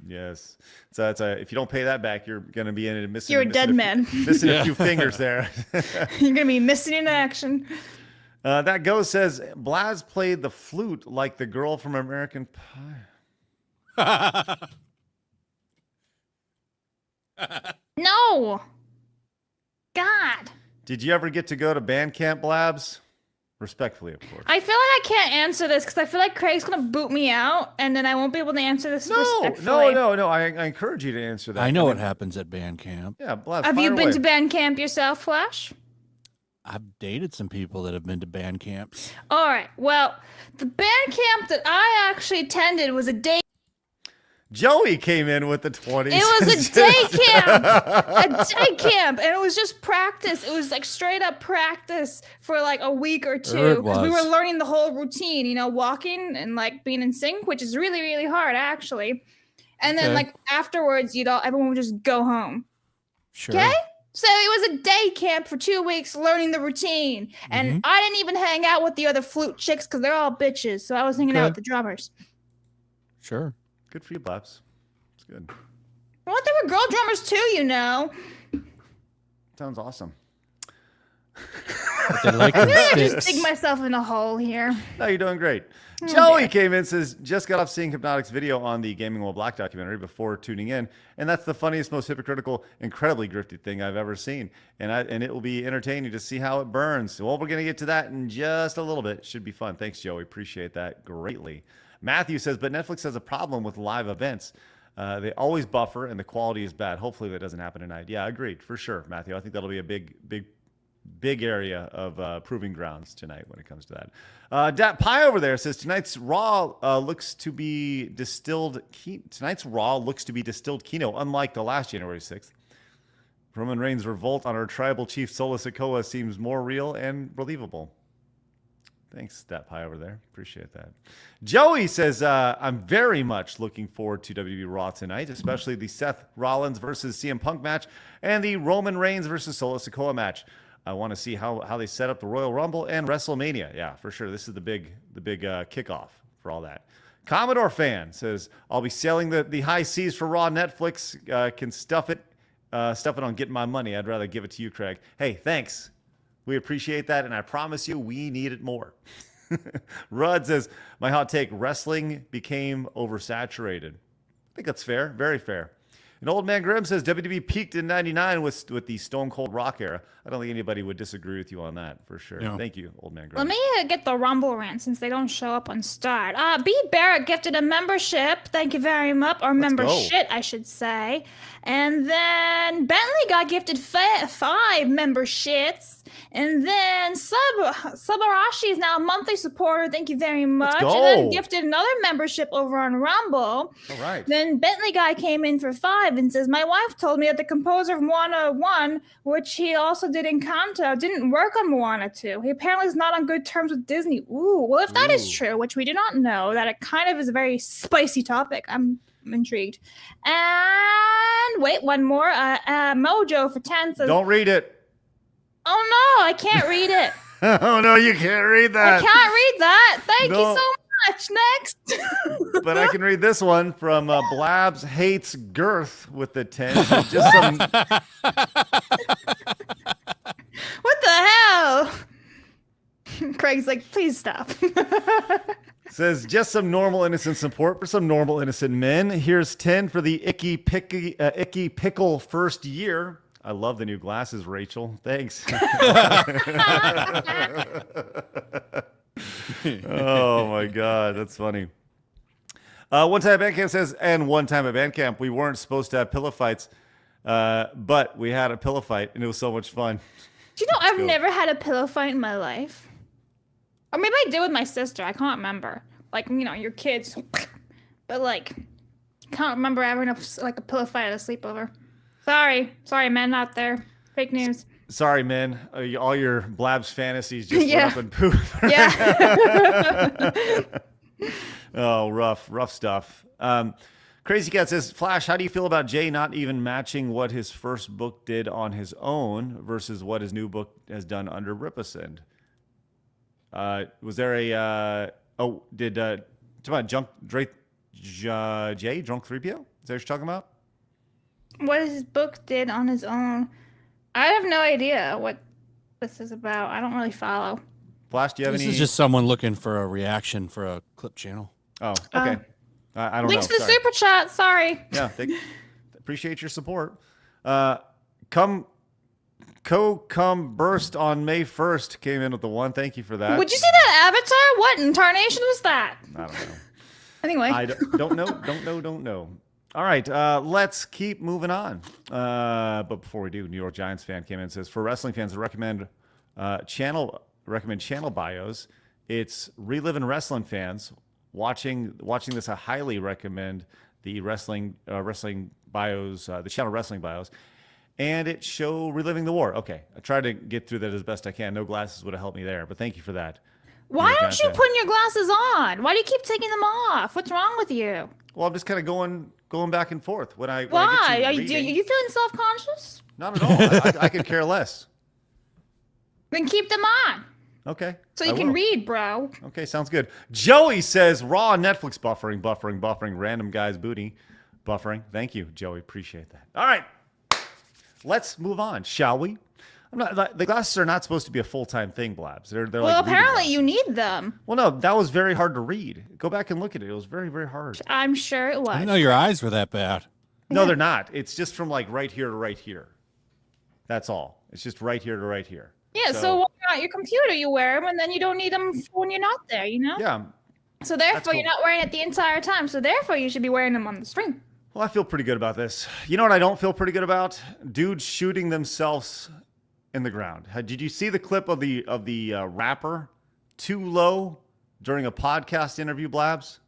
Yes. So if you don't pay that back, you're going to be in it missing. You're a dead man. Missing a few fingers there. You're going to be missing in action. That Go says Blaz played the flute like the girl from American Pie. No. God. Did you ever get to go to band camp, Blabs? Respectfully, of course. I feel like I can't answer this because I feel like Craig's going to boot me out and then I won't be able to answer this respectfully. No. I encourage you to answer that. I know what happens at band camp. Yeah, Blabs, have you been away. to band camp yourself, Flash? I've dated some people that have been to band camps. All right. Well, the band camp that I actually attended was a day. Joey came in with the 20s. It was a day camp. A day camp. And it was just practice. It was like straight up practice for like a week or two. Because we were learning the whole routine, you know, walking and like being in sync, which is really, really hard actually. And then like afterwards, you know, everyone would just go home. Sure. Okay? So it was a day camp for 2 weeks learning the routine. And I didn't even hang out with the other flute chicks because they're all bitches. So I was hanging out with the drummers. Sure. Good for you, Blabs. It's good. Well, there were girl drummers too, you know. Sounds awesome. They like I'm going to just dig myself in a hole here. No, you're doing great. Joey came in, says, just got off seeing Hypnotic's video on the Gaming While Black documentary before tuning in, and that's the funniest, most hypocritical, incredibly grifty thing I've ever seen. And it will be entertaining to see how it burns. Well, we're going to get to that in just a little bit. Should be fun. Thanks, Joey. Appreciate that greatly. Matthew says, but Netflix has a problem with live events. They always buffer, and the quality is bad. Hopefully that doesn't happen tonight. Yeah, agreed. For sure, Matthew. I think that'll be a big area of proving grounds tonight when it comes to that. Dat Pie over there says tonight's Raw looks to be distilled. Tonight's Raw looks to be distilled Kino, unlike the last January 6th. Roman Reigns' revolt on our tribal chief Solo Sikoa seems more real and believable. Thanks, Dat Pie over there. Appreciate that. Joey says, I'm very much looking forward to WWE Raw tonight, especially the Seth Rollins versus CM Punk match and the Roman Reigns versus Solo Sikoa match. I want to see how they set up the Royal Rumble and WrestleMania. Yeah, for sure. This is the big kickoff for all that. Commodore fan says, I'll be sailing the high seas for Raw. Netflix can stuff it on getting my money. I'd rather give it to you, Craig. Hey, thanks. We appreciate that, and I promise you we need it more. Rudd says, my hot take, wrestling became oversaturated. I think that's fair. Very fair. And Old Man Grimm says WWE peaked in '99 with the Stone Cold Rock era. I don't think anybody would disagree with you on that for sure. No. Thank you, Old Man Grimm. Let me get the Rumble rant since they don't show up on Start. B. Barrett gifted a membership. Thank you very much. Or membership, I should say. And then Bentley got gifted 5 memberships. And then Subarashi is now a monthly supporter. Thank you very much. go. And then gifted another membership over on Rumble. All right. Then Bentley guy came in for 5 and says, my wife told me that the composer of Moana 1, which he also did Encanto, didn't work on Moana 2. He apparently is not on good terms with Disney. Ooh, well, if that is true, which we do not know, that it kind of is a very spicy topic. I'm intrigued. And wait, one more. Mojo for 10 says, Don't read it. oh no, I can't read it. Oh no, you can't read that. I can't read that. Thank you No. so much. Next. But I can read this one from Blabs Hates Girth with the 10. Just some. What the hell? Craig's like, please stop. Says just some normal innocent support for some normal innocent men. Here's 10 for the icky pickle first year. I love the new glasses, Rachel. Thanks. Oh my God, that's funny. One time at band camp says, and one time at band camp, we weren't supposed to have pillow fights, but we had a pillow fight, and it was so much fun. Do you know I've never had a pillow fight in my life? Or maybe I did with my sister. I can't remember. Like, you know, your kids. But, like, can't remember having a pillow fight at a sleepover. Sorry, men out there. Fake news. Sorry, men. All your Blabs fantasies just went up and poop. Yeah. Oh, rough stuff. Crazy Cat says, Flash, how do you feel about Jay not even matching what his first book did on his own versus what his new book has done under Ripasend? Was there a talk about Drunk 3PO? Is that what you're talking about? What his book did on his own. I have no idea what this is about. I don't really follow. Flash, do you have This any? is just someone looking for a reaction for a clip channel. Oh, okay. I don't Links know. to the super chat. Sorry. Yeah, appreciate your support. Come burst on May 1st came in with the 1. Thank you for that. Would you see that avatar? What incarnation was that? I don't know. Anyway. I don't know. All right, let's keep moving on. But before we do, New York Giants fan came in and says, for wrestling fans, I recommend channel bios. It's Reliving Wrestling fans. Watching this, I highly recommend the wrestling bios, the channel wrestling bios. And it show Reliving the War. Okay, I tried to get through that as best I can. No glasses would have helped me there, but thank you for that. Why aren't you putting your glasses on? Why do you keep taking them off? What's wrong with you? Well, I'm just kind of going back and forth. Why? Are you feeling self-conscious? Not at all. I could care less. Then keep them on. Okay. So you can read, bro. Okay, sounds good. Joey says, raw Netflix buffering, random guy's booty. Buffering. Thank you, Joey. Appreciate that. All right. Let's move on, shall we? The glasses are not supposed to be a full-time thing, Blabs. They're Well, like apparently you need them. Well, no, that was very hard to read. Go back and look at it. It was very, very hard. I'm sure it was. I didn't know your eyes were that bad. No, they're not. It's just from like right here to right here. That's all. It's just right here to right here. Yeah, so when you're at your computer, you wear them, and then you don't need them when you're not there, you know? Yeah. So therefore, cool. you're not wearing it the entire time. So therefore, you should be wearing them on the stream. Well, I feel pretty good about this. You know what I don't feel pretty good about? Dudes shooting themselves in the ground. Did you see the clip of the rapper Too Low during a podcast interview, Blabs?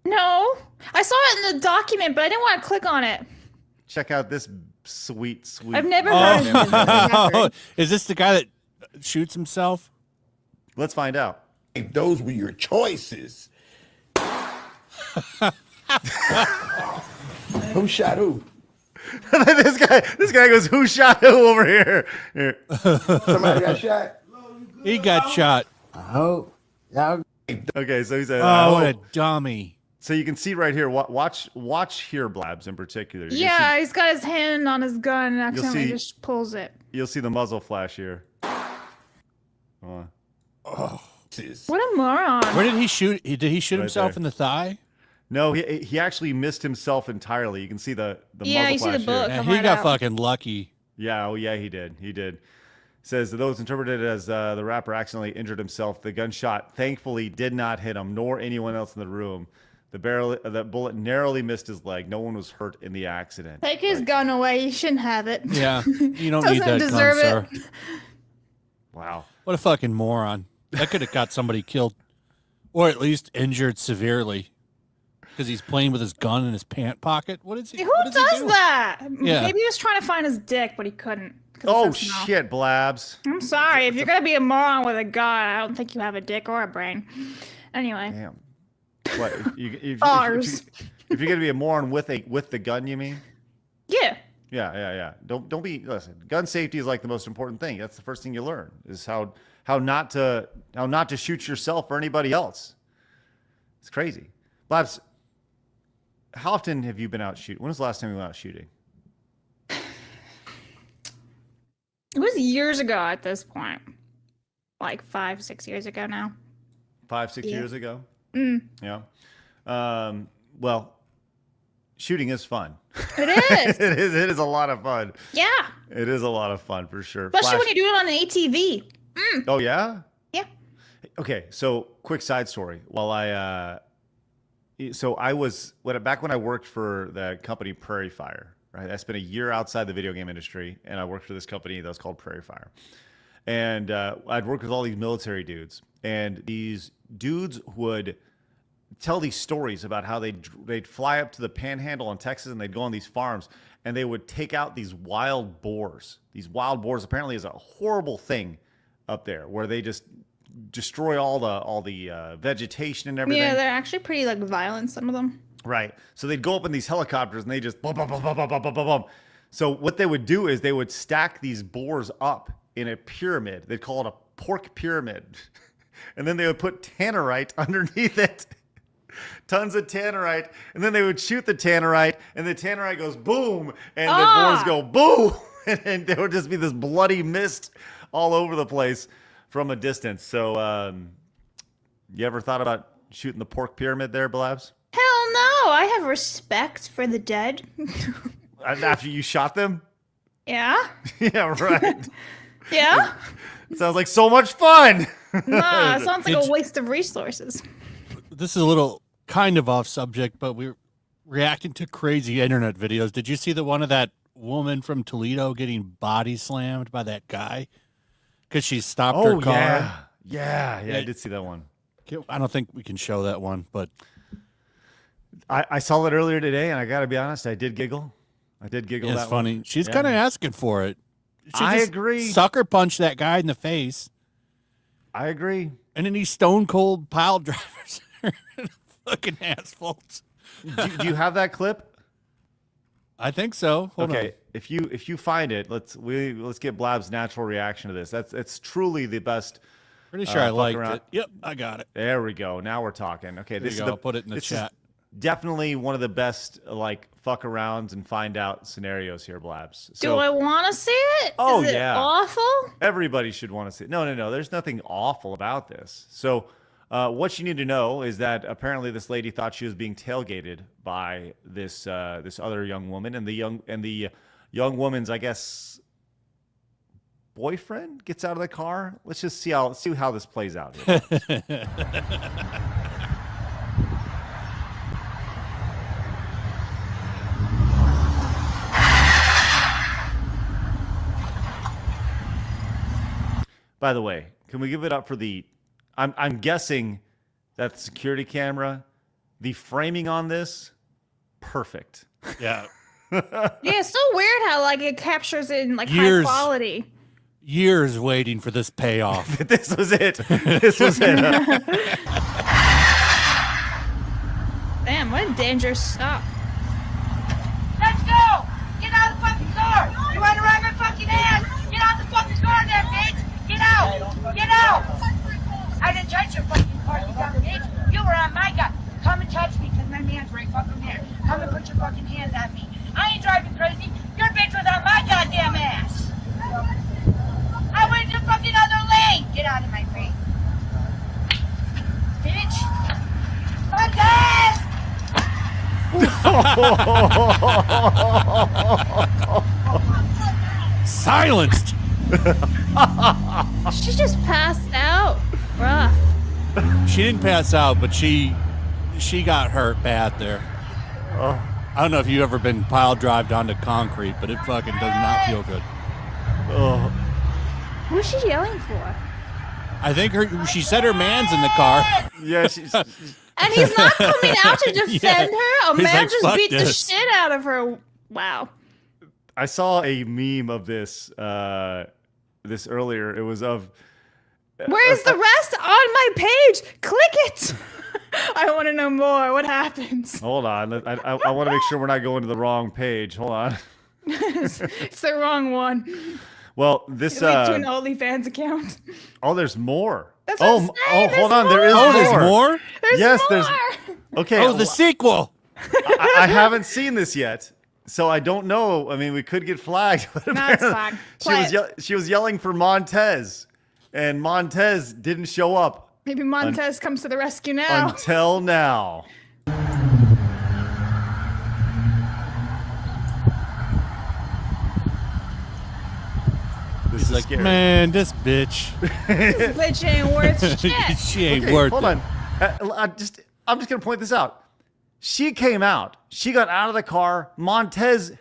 No, I saw it in the document, but I didn't want to click on it. Check out this sweet. I've never heard of it. Is this the guy that shoots himself? Let's find out. Those were your choices. Who shot who? This guy goes, who shot who over here? Somebody got shot? He got shot. Oh, yeah. Okay, so he said, Oh, what a dummy. So you can see right here, watch here, Blabs in particular. Yeah, he's got his hand on his gun and accidentally see- just pulls it. You'll see the muzzle flash here. What a moron. Where did he shoot? Did he shoot Right himself there. in the thigh? No, he actually missed himself entirely. You can see the Yeah, muzzle you see the flash bullet here. come he right got out. fucking lucky. Yeah, oh yeah, he did. Says those interpreted as the rapper accidentally injured himself. The gunshot thankfully did not hit him, nor anyone else in the room. The bullet narrowly missed his leg. No one was hurt in the accident. Take his gun away. You shouldn't have it. Yeah, you don't need Doesn't that deserve gun, it. sir. Wow. What a fucking moron. That could have got somebody killed, or at least injured severely, because he's playing with his gun in his pant pocket. What is he? Who what is he does doing? that? Yeah. Maybe he was trying to find his dick, but he couldn't. 'cause Oh it says no. shit, Blabs. I'm sorry. If you're gonna be a moron with a gun, I don't think you have a dick or a brain. Anyway. Damn. What? If Bars. you're gonna be a moron with the gun, you mean? Yeah. Yeah. Don't be. Listen, gun safety is like the most important thing. That's the first thing you learn is how not to shoot yourself or anybody else. It's crazy. Blabs, how often have you been out shooting? When was the last time you went out shooting? It was years ago at this point. Like 5, 6 years ago now. 5, 6 Yeah. years ago? Mm. Yeah. Well, shooting is fun. It is. It is a lot of fun. Yeah. It is a lot of fun for sure. Especially when you do it on an ATV. Oh yeah? Yeah. Okay, so quick side story. While back when I worked for the company Prairie Fire, right? I spent a year outside the video game industry, and I worked for this company that was called Prairie Fire. And I'd work with all these military dudes, and these dudes would tell these stories about how they'd fly up to the Panhandle in Texas, and they'd go on these farms, and they would take out these wild boars. These wild boars apparently is a horrible thing up there, where they just destroy all the vegetation and everything. Yeah, they're actually pretty like violent, some of them. Right. So they'd go up in these helicopters and they just bum, bum, bum, bum, bum, bum, bum, bum. So what they would do is they would stack these boars up in a pyramid. They'd call it a pork pyramid. And then they would put tannerite underneath it. Tons of tannerite. And then they would shoot the tannerite, and the tannerite goes boom, and the boars go boom. And there would just be this bloody mist all over the place from a distance. So you ever thought about shooting the pork pyramid there, Blabs? Hell no! I have respect for the dead. After you shot them? Yeah. Yeah, right. Yeah. It sounds like so much fun. Nah, it sounds like a waste of resources. This is a little kind of off subject, but we're reacting to crazy internet videos. Did you see the one of that woman from Toledo getting body slammed by that guy because she stopped her car? Yeah, I did see that one. I don't think we can show that one, but I saw it earlier today, and I got to be honest, I did giggle. it's that funny. one. She's Yeah. kind of asking for it. She I just agree. Sucker punch that guy in the face, I agree. and then these stone cold pile drivers are fucking asphalt. Do you have that clip? I think so. Hold Okay, on. if you find it, let's get Blab's natural reaction to this. It's truly the best. Pretty sure I fuck liked around. it. Yep, I got it. There we go. Now we're talking. Okay, There you go. I'll put it in the this chat. Is definitely one of the best like fuck arounds and find out scenarios here, Blabs. Do I want to see it? Oh, Is it yeah. awful? Everybody should want to see. No. There's nothing awful about this. So, what you need to know is that apparently this lady thought she was being tailgated by this other young woman, and the young woman's, I guess, boyfriend gets out of the car. Let's just see how this plays out here. By the way, can we give it up for the? I'm guessing that security camera, the framing on this, perfect. Yeah. Yeah, it's so weird how like it captures it in like Years. high quality. Years waiting for this payoff. This was it. This was it. Damn, what a dangerous stop. Let's go! Get out of the fucking car! You run around my fucking ass! Get out the fucking car there, bitch! Get out! Get out! I didn't touch your fucking car, you dumb bitch! You were on my car! Come and touch me, because my man's right fucking there. Come and put your fucking hands on me. I ain't driving crazy. Your bitch was on my goddamn ass! I went to fucking other lane! Get out of my face. Bitch! Montez! Silenced. She just passed out. Rough. She didn't pass out, but she got hurt bad there. I don't know if you've ever been pile drived onto concrete, but it fucking does not feel good. Who's she yelling for? I think she said her man's in the car. Yeah, she's. And he's not coming out to defend her? A He's man like, just "Fuck beat the this." shit out of her. Wow. I saw a meme of this this earlier. It was of. Where's the rest on my page? Click it. I want to know more. What happens? Hold on. I want to make sure we're not going to the wrong page. Hold on. It's the wrong one. Well, this. Link to an OnlyFans account. Oh, there's more. That's what I'm saying, hold there's on. There is more. more. There's more? There's Yes, more. there's. Okay. Oh, the sequel. I haven't seen this yet, so I don't know. I mean, we could get flagged. But No, it's fine. She was yelling for Montez, and Montez didn't show up Maybe Montez comes to the rescue now. until now. This is Like, scary. man, this bitch. This bitch ain't worth shit. She ain't Okay, worth hold it. on. I'm just gonna point this out. She came out. She got out of the car. Montez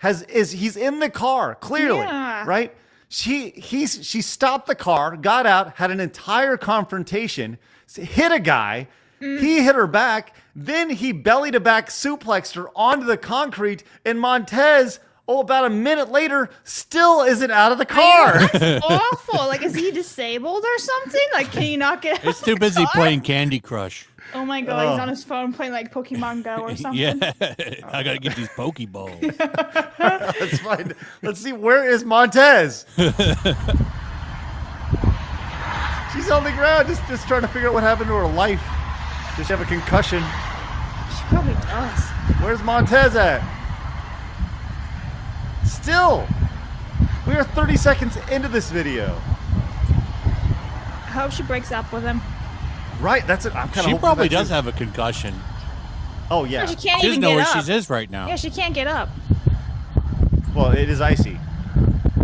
he's in the car clearly, Yeah. right? She stopped the car, got out, had an entire confrontation, hit a guy. He hit her back. Then he belly to back suplexed her onto the concrete, and Montez. Oh, about a minute later, still isn't out of the car. That's awful. Like, is he disabled or something? Like, can you not get out It's too of the busy car? playing Candy Crush. Oh my god, he's on his phone playing like Pokemon Go or something. Yeah, I gotta get these Pokeballs. That's fine. Let's see, where is Montez? She's on the ground, just trying to figure out what happened to her life. Does she have a concussion? She probably does. Where's Montez at? Still, we are 30 seconds into this video. I hope she breaks up with him. Right, that's it. I'm kind of. She probably does have a concussion. Oh yeah. She can't She even doesn't know get where up. she is right now. Yeah, she can't get up. Well, it is icy.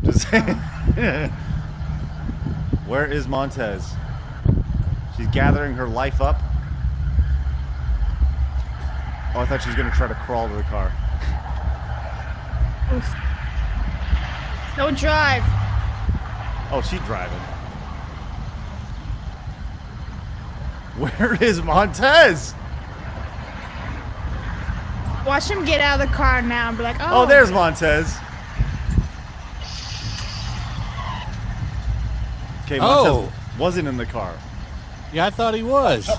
Just saying. Where is Montez? She's gathering her life up. Oh, I thought she was going to try to crawl to the car. Oof. Don't drive. Oh, she's driving. Where is Montez? Watch him get out of the car now and be like, oh. Oh, there's Montez. Okay, Montez wasn't in the car. Yeah, I thought he was.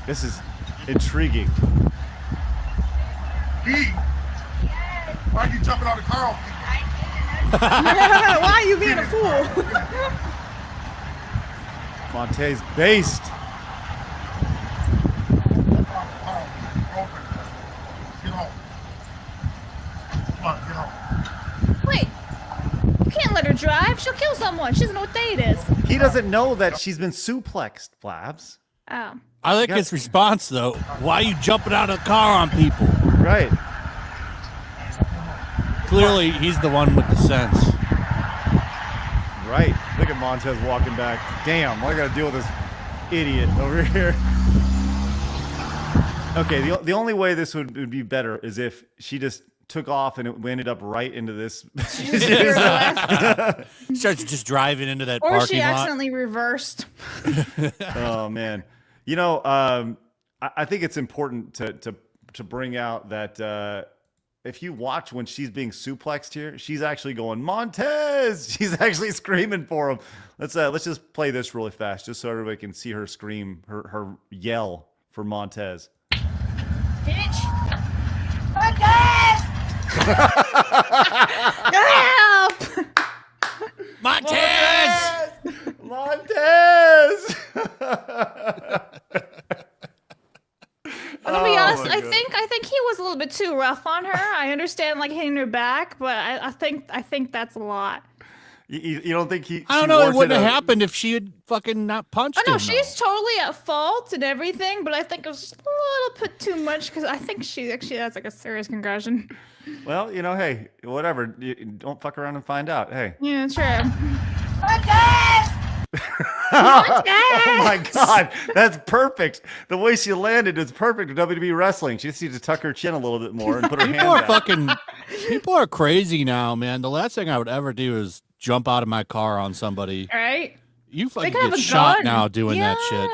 This is intriguing. Why are you jumping out of the car? Why are you being a fool? Montez based. Wait. You can't let her drive. She'll kill someone. She doesn't know what day it is. He doesn't know that she's been suplexed, Blabs. Oh. I like his response though. Why are you jumping out of the car on people? Right. Clearly, he's the one with the sense. Right. Look at Montez walking back. Damn, I gotta deal with this idiot over here. Okay, the only way this would be better is if she just took off and we ended up right into this. Starts just driving into that Or parking she lot. accidentally reversed. Oh man, you know, I think it's important to bring out that if you watch when she's being suplexed here, she's actually going Montez. She's actually screaming for him. Let's just play this really fast, just so everybody can see her scream, her yell for Montez. Bitch! Montez! Help! Montez! Montez! I'm gonna be honest. I think he was a little bit too rough on her. I understand like hitting her back, but I think that's a lot. You don't think he? I don't know. It wouldn't have happened if she had fucking not punched him. No, she's totally at fault and everything, but I think it was just a little bit too much because I think she actually has like a serious concussion. Well, hey, whatever. You don't fuck around and find out. Hey. Yeah, true. Oh my God, that's perfect. The way she landed is perfect for WWE wrestling. She just needs to tuck her chin a little bit more and put her hand out. People are crazy now, man. The last thing I would ever do is jump out of my car on somebody. Right? You fucking get shot now doing that shit.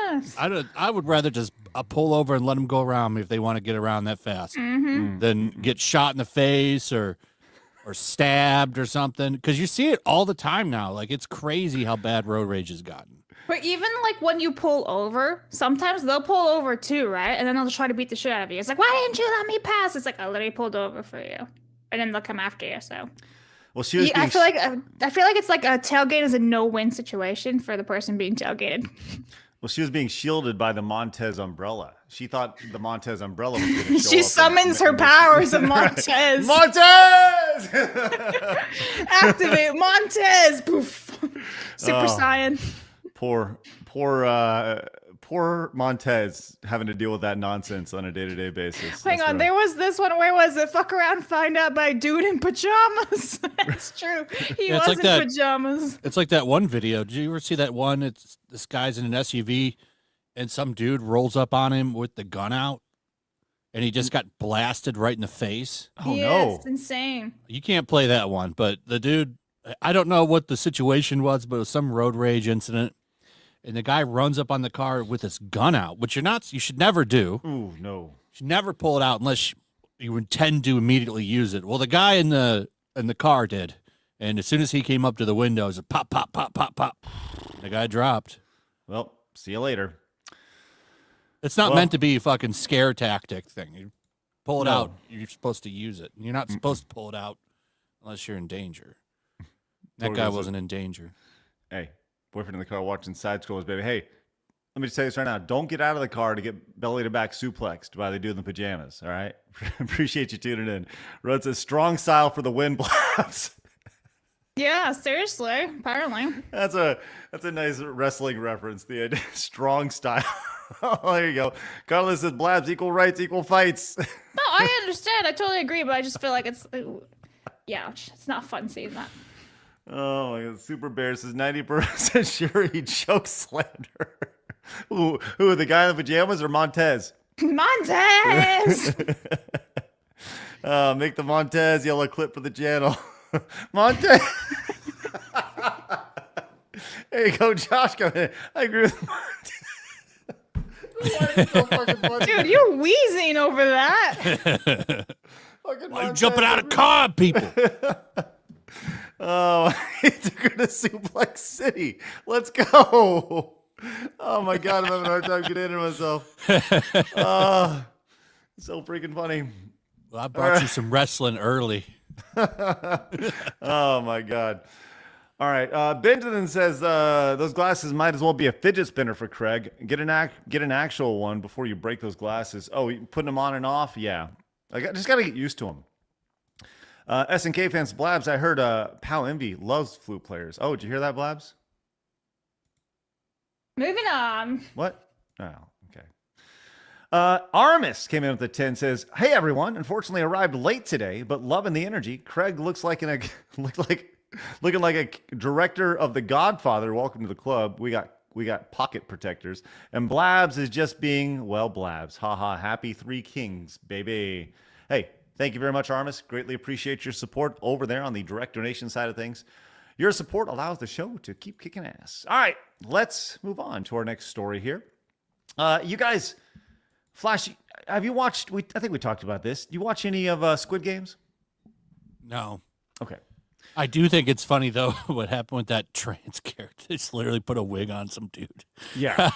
I would rather just pull over and let them go around me if they want to get around that fast than get shot in the face or stabbed or something. Because you see it all the time now. Like, it's crazy how bad road rage has gotten. But even like when you pull over, sometimes they'll pull over too, right? And then they'll try to beat the shit out of you. It's like, why didn't you let me pass? It's like, I literally pulled over for you, and then they'll come after you. So, well, she was. I feel like it's like a tailgate is a no-win situation for the person being tailgated. Well, she was being shielded by the Montez umbrella. She thought the Montez umbrella was going to show She up summons her powers of Montez. Montez! Activate Montez! Poof. Super Saiyan. Poor Montez having to deal with that nonsense on a day-to-day basis. Hang on, there was this one. Where was it? Fuck around, find out by dude in pajamas. It's true. He was in pajamas. It's like that one video. Did you ever see that one? It's this guy's in an SUV, and some dude rolls up on him with the gun out, and he just got blasted right in the face. Oh no! It's insane. You can't play that one, but the dude. I don't know what the situation was, but it was some road rage incident. And the guy runs up on the car with his gun out, which you should never do. Ooh, no. You should never pull it out unless you intend to immediately use it. Well, the guy in the car did. And as soon as he came up to the window, it was a pop, pop, pop, pop, pop. The guy dropped. Well, see you later. It's not meant to be a fucking scare tactic thing. You pull it out, you're supposed to use it. You're not supposed to pull it out unless you're in danger. That guy wasn't in danger. Hey. Boyfriend in the car watching side scrollers, baby. Hey, let me just say this right now. Don't get out of the car to get belly to back suplexed by the dude in the pajamas, all right? Appreciate you tuning in. Rod says, strong style for the win, Blabs. Yeah, seriously. Apparently. That's a nice wrestling reference. The idea, strong style. Oh, there you go. Carlos says, Blabs, equal rights, equal fights. No, I understand. I totally agree, but I just feel like it's not fun seeing that. Oh my God! Super Bear says 90% sure he choke slammed her. Who? The guy in the pajamas or Montez? Montez. Make the Montez yellow clip for the channel. Montez. There you go, Josh. Come in. I agree with Montez. Dude, you're wheezing over that. Why are you jumping out of car, people? Oh, he took her to Suplex City. Let's go. Oh my God, I'm having a hard time getting into myself. So freaking funny. Well, I brought you some wrestling early. Oh my God. All right. Benjamin says those glasses might as well be a fidget spinner for Craig. Get an actual one before you break those glasses. Oh, you putting them on and off? Yeah. Just got to get used to them. SNK fans, Blabs, I heard Pow Envy loves flute players. Oh, did you hear that, Blabs? Moving on. What? Oh, okay. Armis came in with the 10, says, hey, everyone. Unfortunately, arrived late today, but loving the energy. Craig looks like looking like a director of The Godfather. Welcome to the club. We got pocket protectors. And Blabs is just being, well, Blabs. Haha, happy Three Kings, baby. Hey, thank you very much, Armis. Greatly appreciate your support over there on the direct donation side of things. Your support allows the show to keep kicking ass. All right, let's move on to our next story here. You guys, Flash, have you watched, I think we talked about this. You watch any of Squid Games? No. Okay. I do think it's funny, though, what happened with that trans character. They just literally put a wig on some dude. Yeah.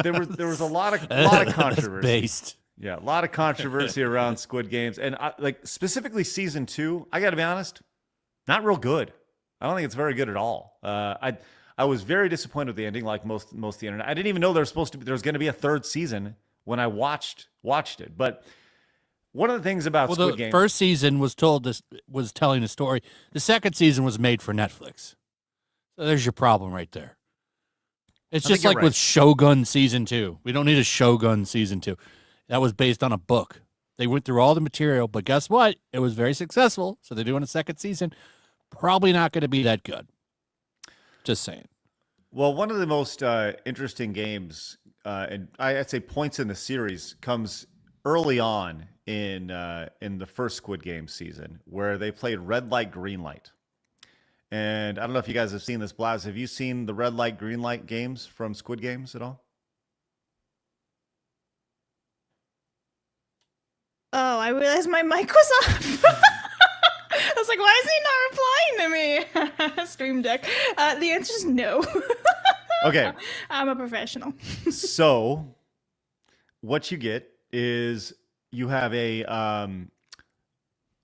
There was a lot of controversy. Based. Yeah, a lot of controversy around Squid Games. And specifically season 2, I got to be honest, not real good. I don't think it's very good at all. I was very disappointed with the ending, like most of the internet. I didn't even know there was going to be a third season when I watched it. But One of the things about Well, Squid the Game. first season was telling a story. The second season was made for Netflix. So there's your problem right there. It's I just think like you're with Shogun season 2. We don't need a Shogun season 2. That was based on a book. They went through all the material, but guess what? It was very successful. So they're doing a second season. Probably not going to be that good. Just saying. Well, one of the most interesting games, and I'd say points in the series, comes early on in the first Squid Game season, where they played red light, green light. And I don't know if you guys have seen this, Blabs. Have you seen the red light, green light games from Squid Games at all? Oh, I realized my mic was off. I was like, why is he not replying to me? Stream Deck. The answer is no. Okay. I'm a professional. So what you get is you have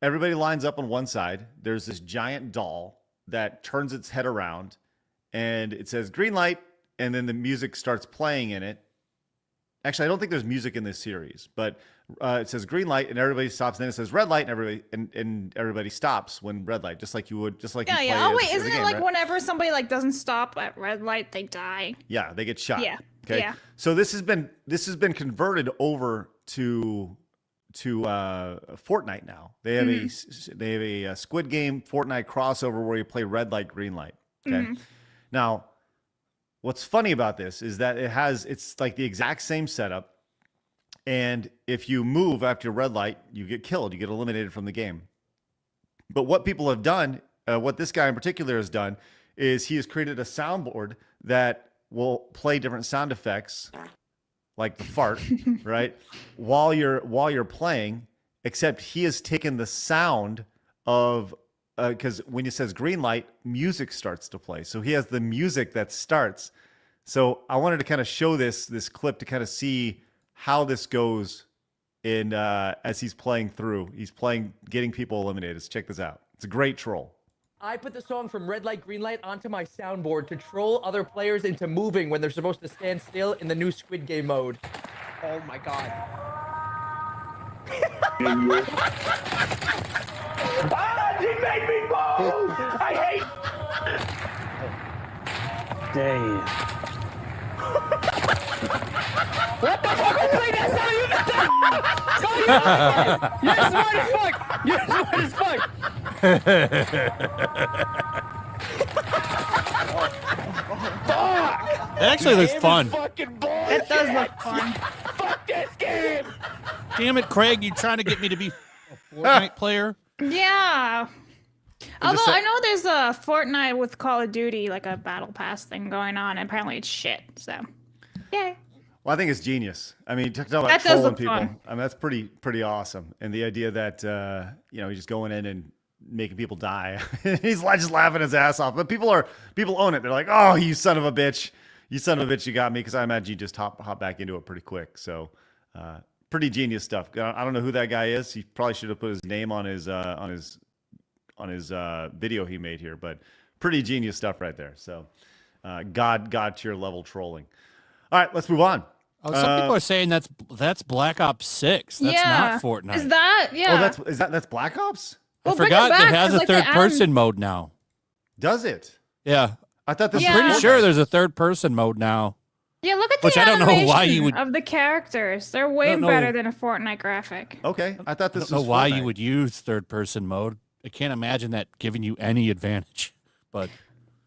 everybody lines up on one side. There's this giant doll that turns its head around, and it says green light, and then the music starts playing in it. Actually, I don't think there's music in this series, but it says green light, and everybody stops. And then it says red light, and everybody stops when red light, just like you would, just like you play Oh as wait, a isn't it game, like right? whenever somebody like doesn't stop at red light, they die? Yeah, they get shot. Yeah. Okay. Yeah. So this has been converted over to Fortnite now. They have a Squid Game Fortnite crossover where you play red light, green light. Okay. Now, what's funny about this is that it's like the exact same setup. And if you move after red light, you get killed. You get eliminated from the game. But what people have done, what this guy in particular has done, is he has created a soundboard that will play different sound effects, like the fart, right? While you're playing, except he has taken the sound of because when it says green light, music starts to play. So he has the music that starts. So I wanted to kind of show this clip to kind of see how this goes in as he's playing through. He's playing, getting people eliminated. So check this out. It's a great troll. I put the song from Red Light, Green Light onto my soundboard to troll other players into moving when they're supposed to stand still in the new Squid Game mode. Oh my god. Ah, he made me move! I hate. Damn. What the fuck was playing that sound? You're smart as fuck! You're smart as fuck! It actually looks fun. It does look fun. Fuck this game! Damn it, Craig! You trying to get me to be a Fortnite player? Yeah. Although say- I know there's a Fortnite with Call of Duty, like a battle pass thing going on, and apparently it's shit. So, yeah. Well, I think it's genius. I mean, talk about That does trolling look people. fun. I mean, that's pretty awesome. And the idea that you're just going in and making people die. He's just laughing his ass off. But people own it. They're like, "Oh, you son of a bitch! You son of a bitch! You got me!" Because I imagine you just hop back into it pretty quick. So, pretty genius stuff. I don't know who that guy is. He probably should have put his name on his video he made here. But pretty genius stuff right there. So, God tier level trolling. All right, let's move on. Oh, some people are saying that's Black Ops 6. That's not Fortnite. Is that? Yeah. Oh, that's Black Ops? I Well, bring it forgot back, it has 'cause, a like, they third added- person mode now. Does it? Yeah. I thought this Yeah. was Pretty Fortnite. sure there's a third person mode now. Yeah, look at the Which I don't know why you animation would- of the characters. They're way don't know- better than a Fortnite graphic. Okay, I thought I this don't know was why Fortnite. you would use third person mode. I can't imagine that giving you any advantage. But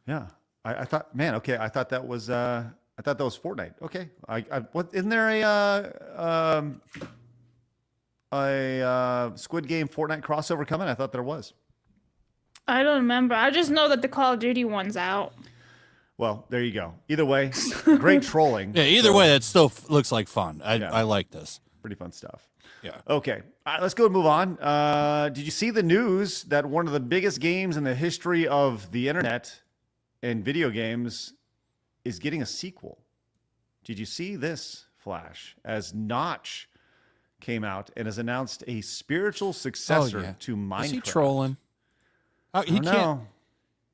Yeah, I thought, man. Okay, I thought that was Fortnite. Okay, what isn't there a Squid Game Fortnite crossover coming? I thought there was. I don't remember. I just know that the Call of Duty one's out. Well, there you go. Either way, great trolling. yeah, either So, way, that still looks like fun. Yeah. I like this. pretty fun stuff. Yeah. Okay, all right, let's go and move on. Did you see the news that one of the biggest games in the history of the internet and video games is getting a sequel? Did you see this, Flash? As Notch came out and has announced a spiritual successor to Minecraft. Is he trolling? Oh, he I don't can't. know.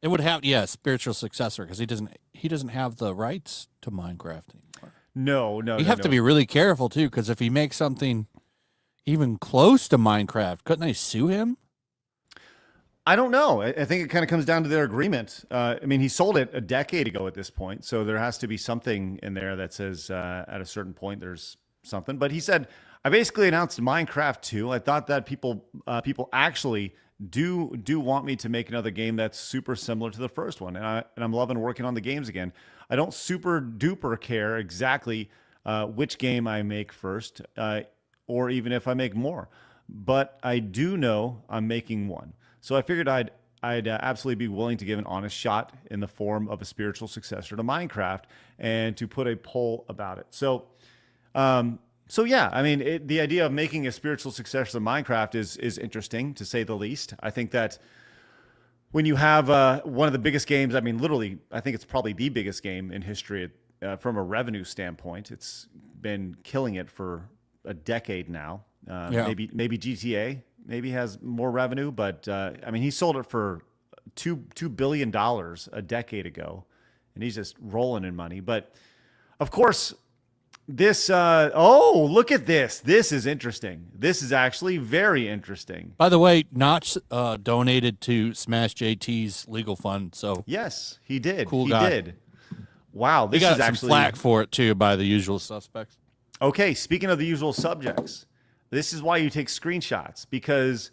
It would have spiritual successor because he doesn't have the rights to Minecraft anymore. No. You have to be really careful too, because if he makes something, even close to Minecraft. Couldn't they sue him? I don't know. I think it kind of comes down to their agreement. I mean, he sold it a decade ago at this point, so there has to be something in there that says at a certain point there's something. But he said, I basically announced Minecraft 2. I thought that people actually do want me to make another game that's super similar to the first one, and I'm loving working on the games again. I don't super duper care exactly which game I make first, or even if I make more, but I do know I'm making one. So I figured I'd absolutely be willing to give an honest shot in the form of a spiritual successor to Minecraft and to put a poll about it. So yeah, I mean, the idea of making a spiritual successor to Minecraft is interesting, to say the least. I think that when you have one of the biggest games, I mean, literally, I think it's probably the biggest game in history from a revenue standpoint. It's been killing it for a decade now. Maybe GTA maybe has more revenue, but I mean, he sold it for $2 billion a decade ago, and he's just rolling in money. But of course, this look at this. This is interesting. This is actually very interesting. By the way, Notch donated to Smash JT's legal fund. So yes, he did. Cool guy. He did. Wow, this he got is some actually flack for it too by the usual suspects. Okay, speaking of the usual subjects, this is why you take screenshots, because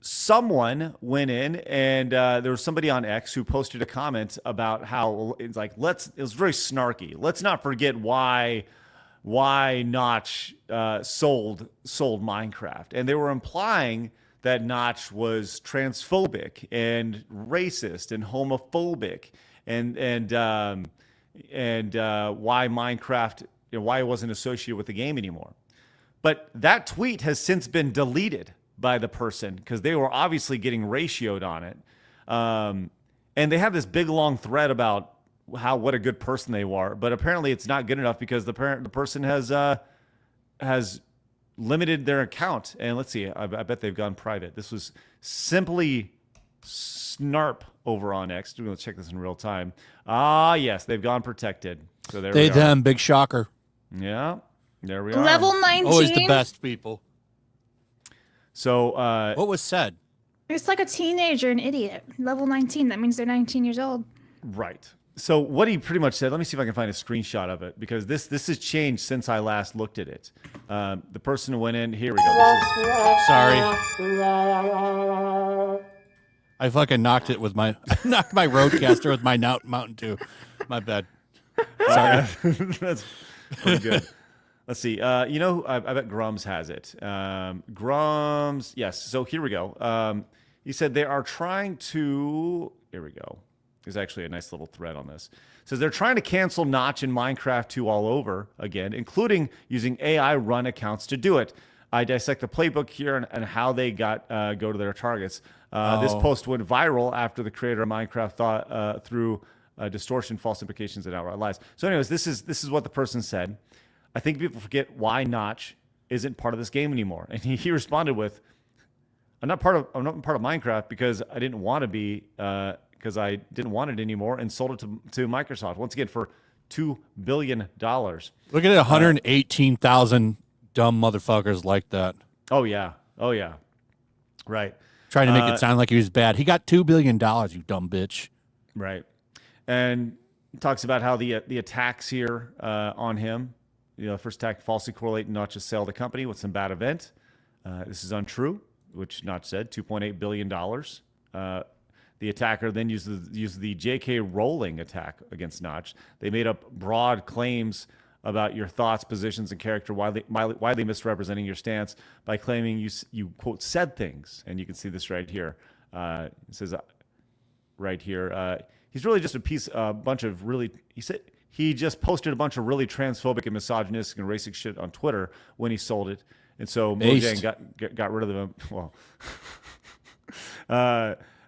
someone went in and there was somebody on X who posted a comment about how it's like, it was very snarky. Let's not forget why Notch sold Minecraft. And they were implying that Notch was transphobic and racist and homophobic and why Minecraft, why it wasn't associated with the game anymore. But that tweet has since been deleted by the person because they were obviously getting ratioed on it. And they have this big long thread about what a good person they were, but apparently it's not good enough because the person has limited their account. And let's see, I bet they've gone private. This was simply Snarp over on X. We're going to check this in real time. Ah, yes, they've gone protected. So there we are. Them, big shocker. Yeah. There we are. Level 19. Always the best people. So, what was said? It's like a teenager, an idiot. Level 19. That means they're 19 years old. Right. So what he pretty much said, let me see if I can find a screenshot of it, because this has changed since I last looked at it. The person who went in, here we go. Sorry. I fucking knocked my Roadcaster with my Mountain Dew. My bad. Sorry. That's pretty good. Let's see. I bet Grums has it. Grums, yes. So here we go. He said they are trying to. Here we go. There's actually a nice little thread on this. It says they're trying to cancel Notch and Minecraft 2 all over again, including using AI run accounts to do it. I dissect the playbook here and how they go to their targets. This post went viral after the creator of Minecraft thought through distortion, false implications, and outright lies. So, anyways, this is what the person said. I think people forget why Notch isn't part of this game anymore, and he responded with, "I'm not part of Minecraft because I didn't want to be." Because I didn't want it anymore and sold it to Microsoft once again for $2 billion. Look at it, 118,000 dumb motherfuckers like that. Oh yeah, right. Trying to make it sound like he was bad. He got $2 billion, you dumb bitch. Right, and talks about how the attacks here on him. The first attack falsely correlate Notch's sale of the company with some bad event. This is untrue, which Notch said. $2.8 billion. The attacker then used the J.K. Rowling attack against Notch. They made up broad claims about your thoughts, positions, and character, widely misrepresenting your stance by claiming you quote said things. And you can see this right here. It says right here, he's really just he said he just posted a bunch of really transphobic and misogynistic and racist shit on Twitter when he sold it, and so Mojang got rid of them. Well.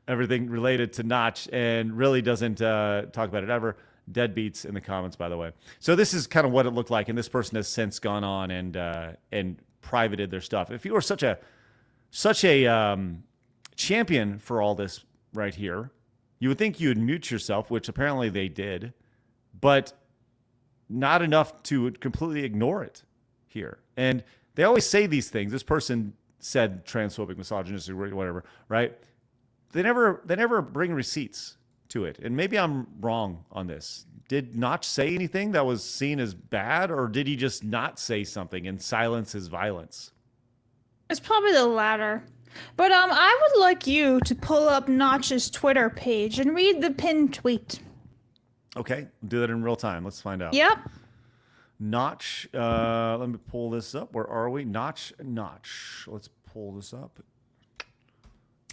Everything related to Notch, and really doesn't talk about it ever. Deadbeats in the comments, by the way. So this is kind of what it looked like, and this person has since gone on and privated their stuff. If you were such a champion for all this right here, you would think you would mute yourself, which apparently they did, but not enough to completely ignore it here. And They always say these things. This person said transphobic, misogynistic, whatever, right? They never bring receipts to it. And maybe I'm wrong on this. Did Notch say anything that was seen as bad, or did he just not say something and silence his violence? It's probably the latter. But I would like you to pull up Notch's Twitter page and read the pinned tweet. Okay, do that in real time. Let's find out. Yep. Notch, let me pull this up. Where are we? Notch. Let's pull this up.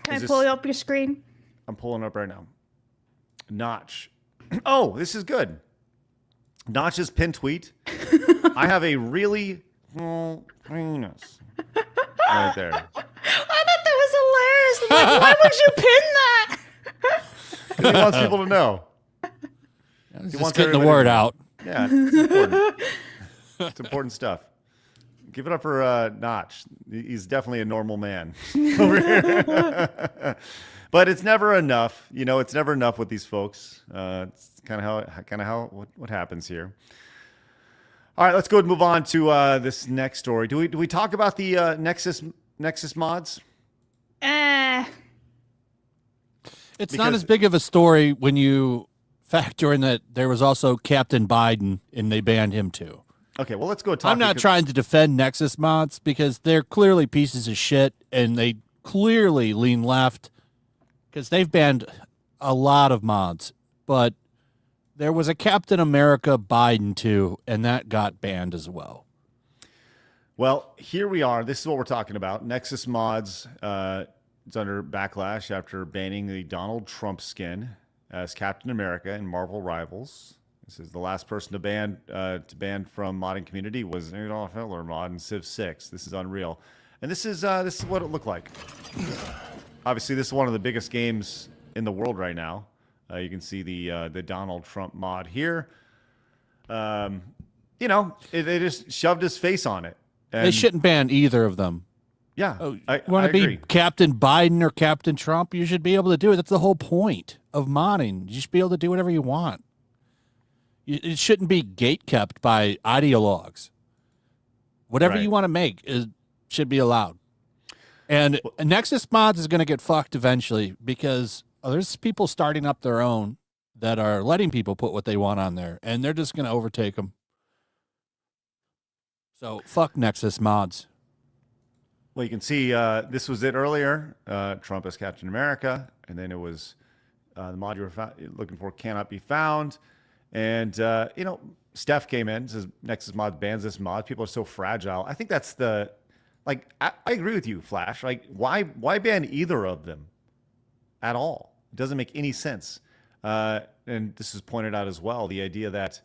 Can I pull it up your screen? I'm pulling up right now. Notch. Oh, this is good. Notch's pinned tweet. I have a really small penis. Right there. I thought that was hilarious. I'm like, why would you pin that? 'Cause he wants people to know. He wants getting the word out. Yeah, it's important. It's important stuff. Give it up for Notch. He's definitely a normal man over here. But it's never enough. You know, it's never enough with these folks. It's kind of how what happens here. All right, let's go and move on to this next story. Do we talk about the Nexus mods? It's not as big of a story when you factor in that there was also Captain Biden and they banned him too. Okay, well, let's go talk. I'm not trying to defend Nexus mods because they're clearly pieces of shit and they clearly lean left because they've banned a lot of mods. But there was a Captain America Biden too, and that got banned as well. Well, here we are. This is what we're talking about. Nexus mods is under backlash after banning the Donald Trump skin as Captain America in Marvel Rivals. This is the last person to ban from modding community was Adolf Hitler mod in Civ 6. This is unreal, and this is what it looked like. Obviously, this is one of the biggest games in the world right now. You can see the Donald Trump mod here. You know, they just shoved his face on it. And they shouldn't ban either of them. Yeah, you want to be agree. Captain Biden or Captain Trump? You should be able to do it. That's the whole point of modding. You should be able to do whatever you want. It shouldn't be gatekept by ideologues. Whatever you want to make should be allowed. And Nexus mods is going to get fucked eventually because there's people starting up their own that are letting people put what they want on there, and they're just going to overtake them. So fuck Nexus mods. Well, you can see this was it earlier. Trump as Captain America, and then it was the mod you were looking for cannot be found. And you know, Steph came in, says Nexus Mod bans this mod. People are so fragile. I think that's I agree with you, Flash. Like, why ban either of them at all? It doesn't make any sense. And this is pointed out as well, the idea that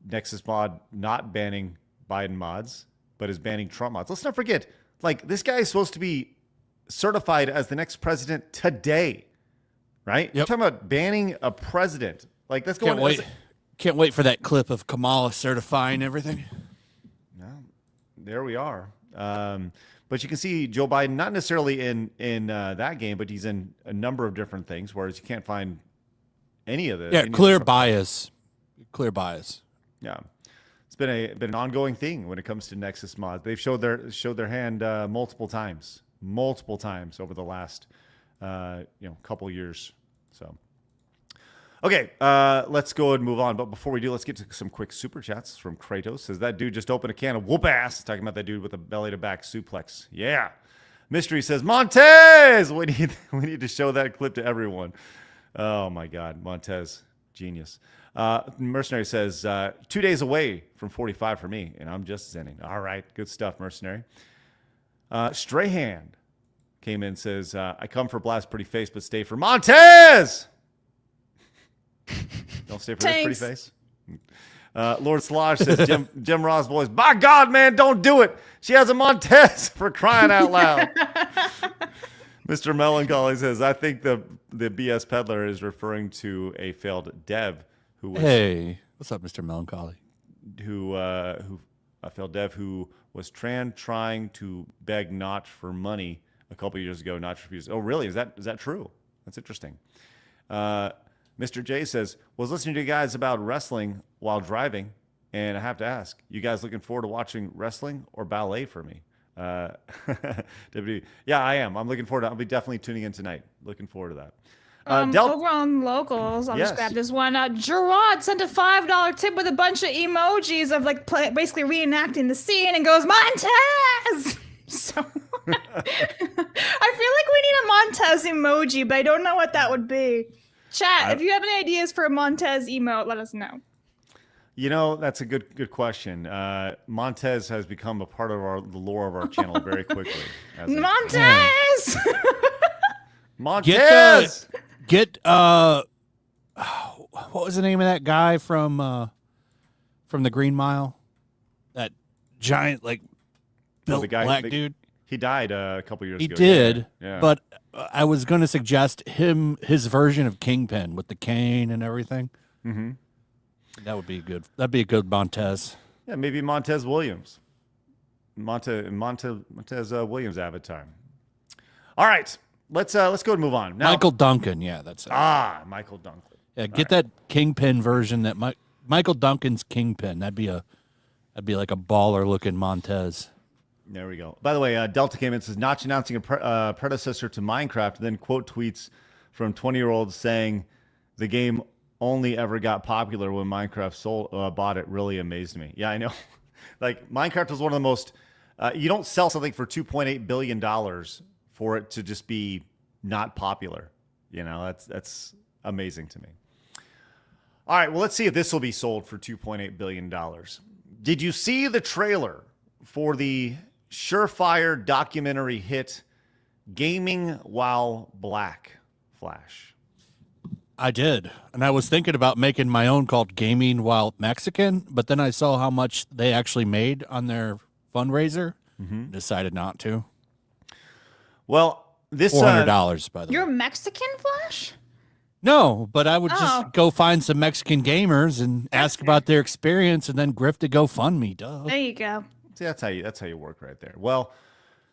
Nexus Mod not banning Biden mods, but is banning Trump mods. Let's not forget, like, this guy is supposed to be certified as the next president today, right? You're talking about banning a president. Like, that's going. Can't wait for that clip of Kamala certifying everything. No, there we are. But you can see Joe Biden not necessarily in that game, but he's in a number of different things. Whereas you can't find any of this. Yeah, clear bias. Clear bias. Yeah, it's been an ongoing thing when it comes to Nexus mods. They've showed their hand multiple times over the last couple years. So. Okay, let's go and move on. But before we do, let's get to some quick super chats from Kratos. Says that dude just opened a can of whoop ass. Talking about that dude with a belly to back suplex. Yeah. Mystery says Montez. We need to show that clip to everyone. Oh my God, Montez, genius. Mercenary says 2 days away from 45 for me, and I'm just zenning. All right, good stuff, Mercenary. Strahan came in, says I come for Blabs pretty face, but stay for Montez. Don't stay for this pretty face. Lord Slosh says, Jim Ross voice, by God, man, don't do it. She has a Montez for crying out loud. Mr. Melancholy says, I think the BS peddler is referring to a failed dev who was. Hey, what's up, Mr. Melancholy? Who a failed dev who was trying to beg Notch for money a couple years ago. Notch refused. Oh, really? Is that true? That's interesting. Mr. J says, was listening to you guys about wrestling while driving. And I have to ask, you guys looking forward to watching wrestling or ballet for me? WWE. Yeah, I am. I'm looking forward to. I'll be definitely tuning in tonight. Looking forward to that. Over on locals, I'll Yes. just grab this one. Gerard sent a $5 tip with a bunch of emojis of like basically reenacting the scene, and goes Montez. So I feel like we need a Montez emoji, but I don't know what that would be. Chat, if you have any ideas for a Montez emote, let us know. You know, that's a good question. Montez has become a part of the lore of our channel very quickly. Montez. Montez. What was the name of that guy from the Green Mile? That giant built the guy, black dude. He died a couple years ago. He did, yeah. but I was going to suggest his version of Kingpin with the cane and everything. Mm-hmm. That would be good. That'd be a good Montez. Yeah, maybe Montez Williams. Montez Williams avatar. All right. Let's go and move on. Now, Michael Duncan, yeah, that's it. Michael Duncan. Yeah, get that Kingpin version. That Michael Duncan's Kingpin. That'd be like a baller looking Montez. There we go. By the way, Delta came in and says Notch announcing a predecessor to Minecraft, and then quote tweets from 20-year-olds saying the game only ever got popular when Minecraft bought it. Really amazed me. Yeah, I know. Like Minecraft was one of the most. You don't sell something for $2.8 billion for it to just be not popular. You know, that's amazing to me. All right, well, let's see if this will be sold for $2.8 billion. Did you see the trailer for the surefire documentary hit Gaming While Black Flash? I did, and I was thinking about making my own called Gaming While Mexican, but then I saw how much they actually made on their fundraiser. Mm-hmm. Decided not to. Well, this $400 by the way. You're Mexican, Flash? No, but I would just go find some Mexican gamers and ask about their experience, and then grift a GoFundMe. Duh. There you go. See, that's how you work right there. Well,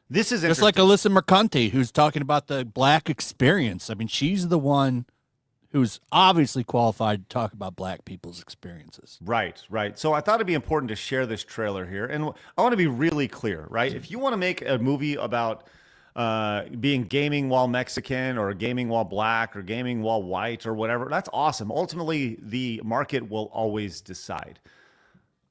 this is just like Alyssa Mercante, who's talking about the black experience. I mean, she's the one who's obviously qualified to talk about black people's experiences. Right. So I thought it'd be important to share this trailer here, and I want to be really clear, right? If you want to make a movie about being gaming while Mexican or gaming while black or gaming while white or whatever, that's awesome. Ultimately, the market will always decide.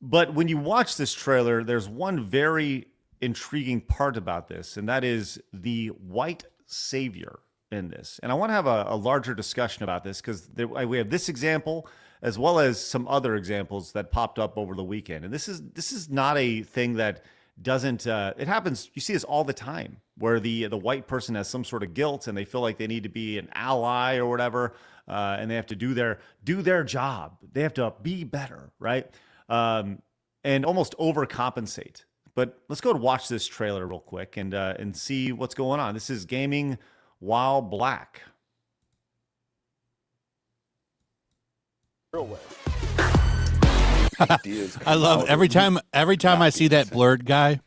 But when you watch this trailer, there's one very intriguing part about this, and that is the white savior in this. And I want to have a larger discussion about this because we have this example as well as some other examples that popped up over the weekend. And this is not a thing that doesn't it happens. You see this all the time where the white person has some sort of guilt and they feel like they need to be an ally or whatever, and they have to do their job. They have to be better, right? And almost overcompensate. But let's go and watch this trailer real quick and see what's going on. This is Gaming While Black. I love every time I see that blurred guy,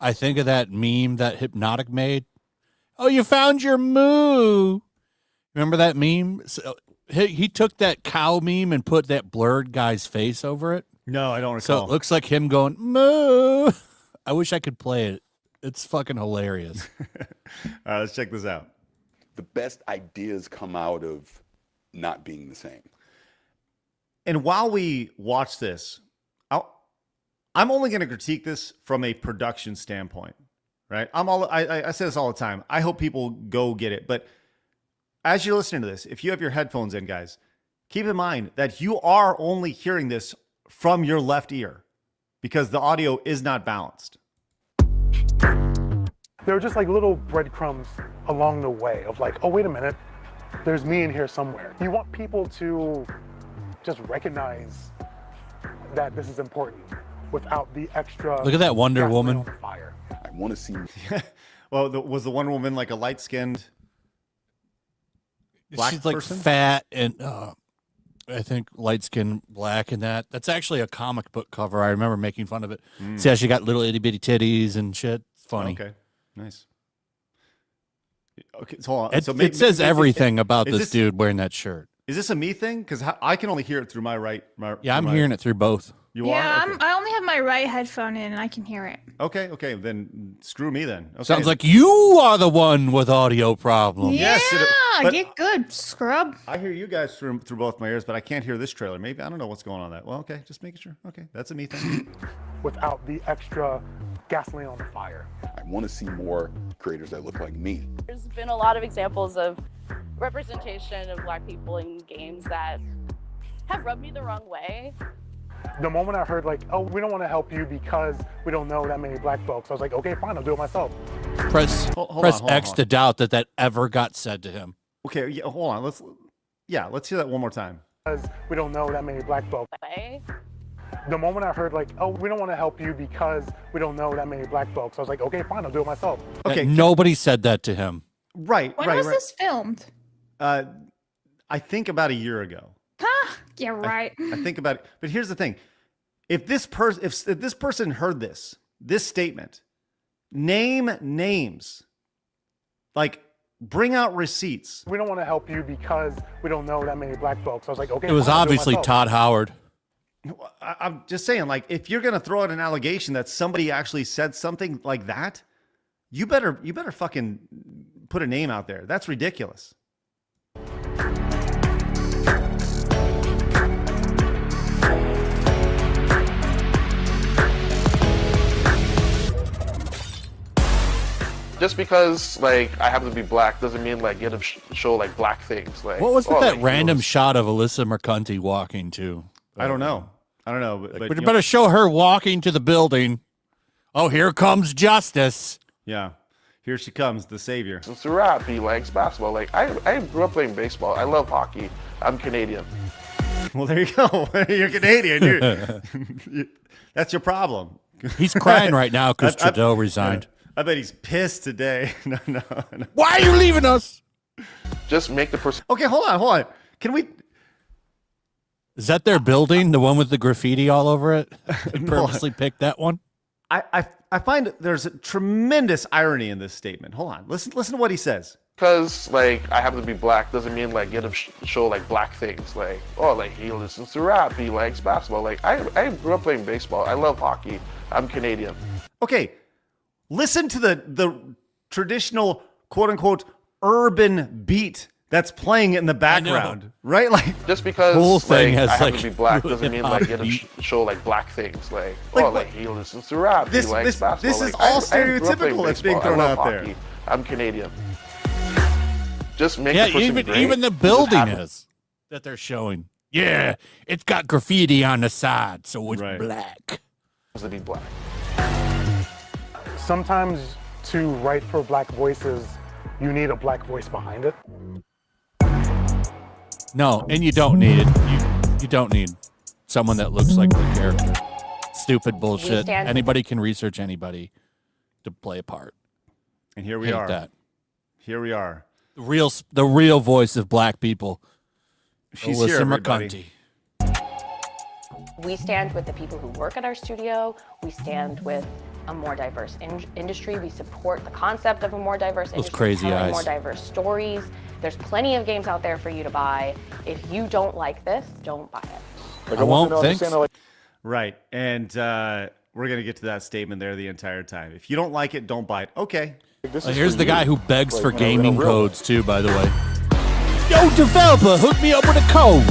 I think of that meme that Hypnotic made. Oh, you found your moo. Remember that meme? So he took that cow meme and put that blurred guy's face over it. No, I don't recall. So it looks like him going moo. I wish I could play it. It's fucking hilarious. All right, let's check this out. The best ideas come out of not being the same. And while we watch this, I'm only going to critique this from a production standpoint, right? I say this all the time. I hope people go get it. But as you're listening to this, if you have your headphones in, guys, keep in mind that you are only hearing this from your left ear because the audio is not balanced. There were just like little breadcrumbs along the way of like, oh, wait a minute, there's me in here somewhere. You want people to just recognize that this is important without the extra. Look at that Wonder Woman. Fire. I want to see. Well, was the Wonder Woman like a light-skinned black She's like person? fat and I think light skin black and that. That's actually a comic book cover. I remember making fun of it. See how she got little itty bitty titties and shit. It's funny. Okay, nice. Okay, so hold on. It says everything about this dude wearing that shirt. Is this a me thing? Because I can only hear it through my right. Yeah, I'm hearing it through both. You Yeah, are? Okay. I only have my right headphone in and I can hear it. Okay, then screw me then. Okay. Sounds like you are the one with audio problems. Yeah, but get good, scrub. I hear you guys through both my ears, but I can't hear this trailer. Maybe I don't know what's going on with that. Well, okay, just making sure. Okay, that's a me thing. Without the extra gasoline on the fire. I want to see more creators that look like me. There's been a lot of examples of representation of Black people in games that have rubbed me the wrong way. The moment I heard like, oh, we don't want to help you because we don't know that many Black folks, I was like, okay, fine, I'll do it myself. Press X to doubt that ever got said to him. Okay, yeah, hold on. Let's hear that one more time. Because we don't know that many Black folks. The moment I heard like, oh, we don't want to help you because we don't know that many Black folks, I was like, okay, fine, I'll do it myself. Okay, nobody said that to him. Right. When was this filmed? I think about a year ago. Huh? Yeah, right. I think about it. But here's the thing. If this person heard this statement, name names, like bring out receipts. We don't want to help you because we don't know that many Black folks. I was like, okay. It was fine, I'll do obviously myself. Todd Howard. I'm just saying, like, if you're gonna throw out an allegation that somebody actually said something like that, you better fucking put a name out there. That's ridiculous. Just because like I happen to be Black doesn't mean like get to show like Black things. Like What was with that like, random shot of Alyssa Mercanti walking to? I don't know. But we better show her walking to the building. Oh, here comes justice. Yeah, here she comes, the savior. It's a rap. He likes basketball. Like I grew up playing baseball. I love hockey. I'm Canadian. Well, there you go. You're Canadian. That's your problem. He's crying right now because Trudeau resigned. I bet he's pissed today. No. Why are you leaving us? Just make the person. Okay, hold on. Can we? Is that their building, the one with the graffiti all over it? They purposely picked that one. I find there's a tremendous irony in this statement. Hold on. Listen to what he says. Because like I happen to be Black doesn't mean like get to show like Black things. Like he listens to rap. He likes basketball. Like I grew up playing baseball. I love hockey. I'm Canadian. Okay. Listen to the traditional quote unquote urban beat that's playing in the background, right? Like just because whole thing has I happen like to be Black doesn't mean like get to show like Black things. Like he listens to rap. He likes basketball. This is like, all I grew up playing stereotypical that's being baseball. thrown I love out hockey. there. I'm Canadian. Just make Yeah, the person great. even the building is that they're showing. Yeah, it's got graffiti on the side, so it's black. To be Black. Sometimes to write for Black voices, you need a Black voice behind it. No, and you don't need it. You don't need someone that looks like the character. Stupid bullshit. Anybody can research anybody to play a part. And here we Hate are. that. Here we are. The real voice of Black people. She's Alyssa here, everybody. Mercanti. We stand with the people who work at our studio. We stand with a more diverse industry. We support the concept of a more diverse industry. crazy telling eyes. more diverse stories. There's plenty of games out there for you to buy. If you don't like this, don't buy it. I won't, thanks. Right. And we're going to get to that statement there the entire time. If you don't like it, don't buy it. Okay. Here's the guy who begs for gaming codes, too, by the way. Yo, developer, hook me up with a code.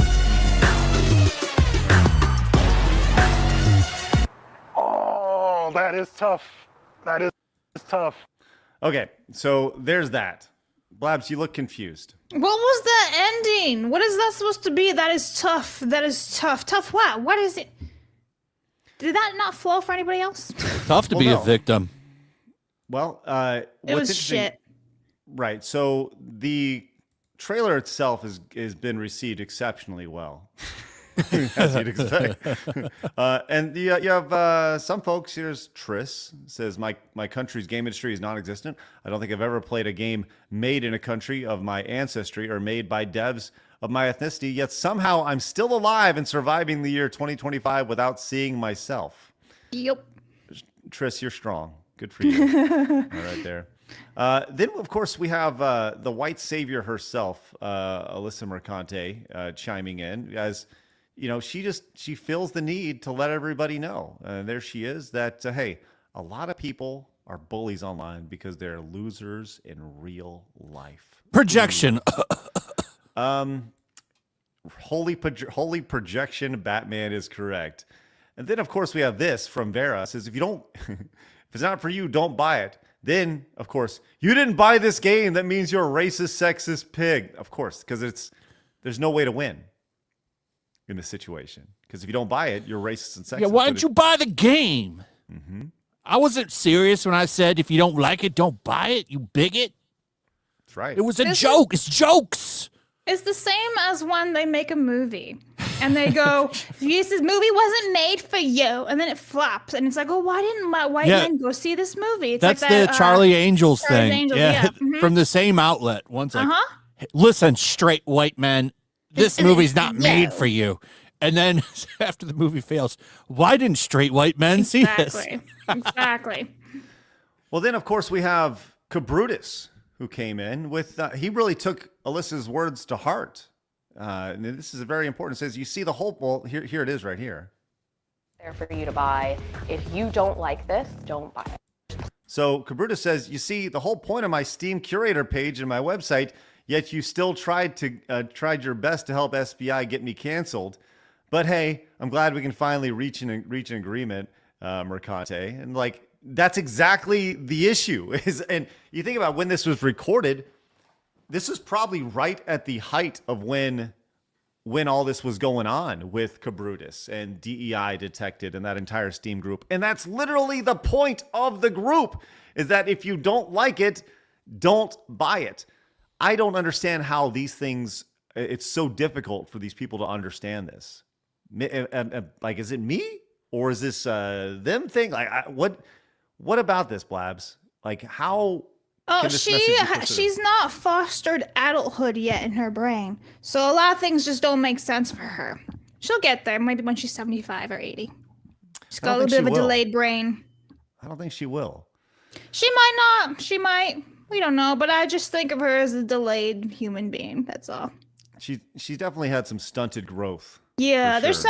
Oh, that is tough. That is tough. Okay. So there's that. Blabs, you look confused. What was the ending? What is that supposed to be? That is tough. That is tough. Tough what? What is it? Did that not flow for anybody else? Tough to be a victim. Well, It was shit. Right. So the trailer itself has been received exceptionally well, as you'd expect. And you have some folks. Here's Tris says my country's game industry is non-existent. I don't think I've ever played a game made in a country of my ancestry or made by devs of my ethnicity. Yet somehow I'm still alive and surviving the year 2025 without seeing myself. Yep. Tris, you're strong. Good for you. All right there. Then, of course, we have the white savior herself, Alyssa Mercanti, chiming in. As she feels the need to let everybody know. There she is. That hey, a lot of people are bullies online because they're losers in real life. Projection. Holy projection. Batman is correct. And then of course we have this from Vera. It says if it's not for you, don't buy it. Then of course you didn't buy this game. That means you're a racist, sexist pig. Of course, because there's no way to win in this situation. Because if you don't buy it, you're racist and sexist. Yeah, why didn't you buy the game? Mm-hmm. I wasn't serious when I said if you don't like it, don't buy it, you bigot. That's right. It was a joke. It's jokes. It's the same as when they make a movie and they go, this movie wasn't made for you. And then it flops. And it's like, oh, why didn't my white man go see this movie? It's That's like the that, Charlie Angels Charlie's thing. Angels, yeah. From the same outlet. One's like, listen, straight white men, this movie's not made for you. And then after the movie fails, why didn't straight white men see this? Exactly. Well, then, of course, we have Cabrutus, who came in with, he really took Alyssa's words to heart. And this is very important. It says, you see the whole, well, here it is right here. There for you to buy. If you don't like this, don't buy it. So Cabrutus says, you see the whole point of my Steam curator page and my website, yet you still tried your best to help SBI get me canceled. But hey, I'm glad we can finally reach an agreement, Mercante. And like, that's exactly the issue. And you think about when this was recorded, this was probably right at the height of when all this was going on with Cabrutus and DEI detected and that entire Steam group. And that's literally the point of the group, is that if you don't like it, don't buy it. I don't understand how these things, it's so difficult for these people to understand this. Like, is it me or is this them thing? Like, what about this, Blabs? Like, how? Oh, she's not fostered adulthood yet in her brain, so a lot of things just don't make sense for her. She'll get there, maybe when she's 75 or 80. She's got a little bit of a delayed brain. I don't think she will. She might not. She might. We don't know, but I just think of her as a delayed human being. That's all. She's definitely had some stunted growth. Yeah, there's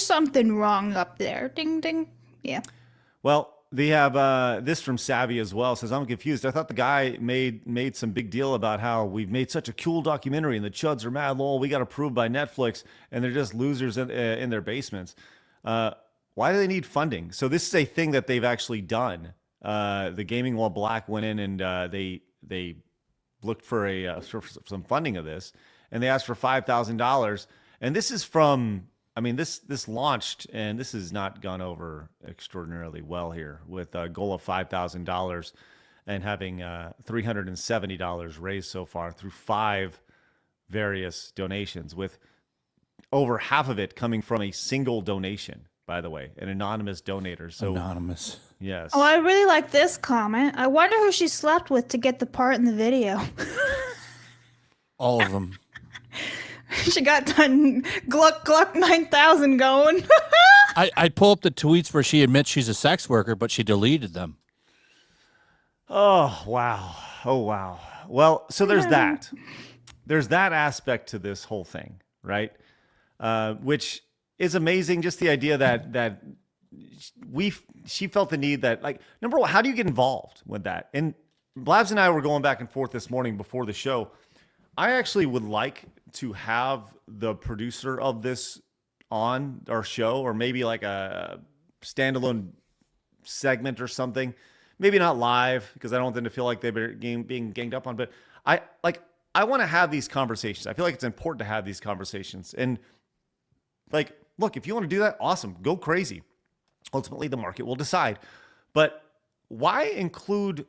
something wrong up there. Ding ding. Yeah. Well, they have this from Savvy as well. It says, I'm confused. I thought the guy made some big deal about how we've made such a cool documentary and the chuds are mad lol. We got approved by Netflix and they're just losers in their basements. Why do they need funding? So this is a thing that they've actually done. The Gaming While Black went in and they looked for some funding of this, and they asked for $5,000. And this is from, I mean, this launched, and this has not gone over extraordinarily well here, with a goal of $5,000 and having $370 raised so far through 5 various donations, with over half of it coming from a single donation, by the way, an anonymous donator. So anonymous. Yes. Oh, I really like this comment. I wonder who she slept with to get the part in the video. All of them. She got done Gluck 9000 going. I'd pull up the tweets where she admits she's a sex worker, but she deleted them. Oh, wow. Oh, wow. Well, so there's that. There's that aspect to this whole thing, right? Which is amazing. Just the idea that she felt the need that, like, number one, how do you get involved with that? And Blabs and I were going back and forth this morning before the show. I actually would like to have the producer of this on our show, or maybe like a standalone segment or something. Maybe not live, because I don't want them to feel like they're being ganged up on. But I want to have these conversations. I feel like it's important to have these conversations. And like, look, if you want to do that, awesome, go crazy. Ultimately, the market will decide. But why include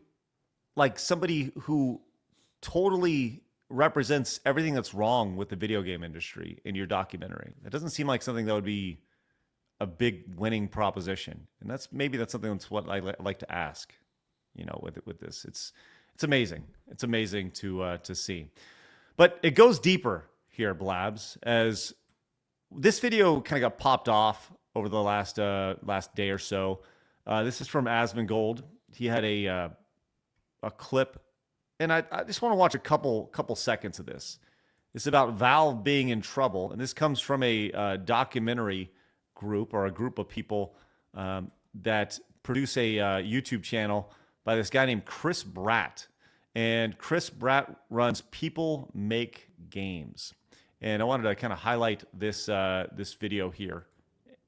like somebody who totally represents everything that's wrong with the video game industry in your documentary? That doesn't seem like something that would be a big winning proposition. And that's something that's what I like to ask, you know, with this. It's amazing. It's amazing to see. But it goes deeper here, Blabs, as this video kind of got popped off over the last day or so. This is from Asmongold. He had a clip, and I just want to watch a couple seconds of this. It's about Valve being in trouble. And this comes from a documentary group or a group of people that produce a YouTube channel by this guy named Chris Bratt. And Chris Bratt runs People Make Games. And I wanted to kind of highlight this this video here.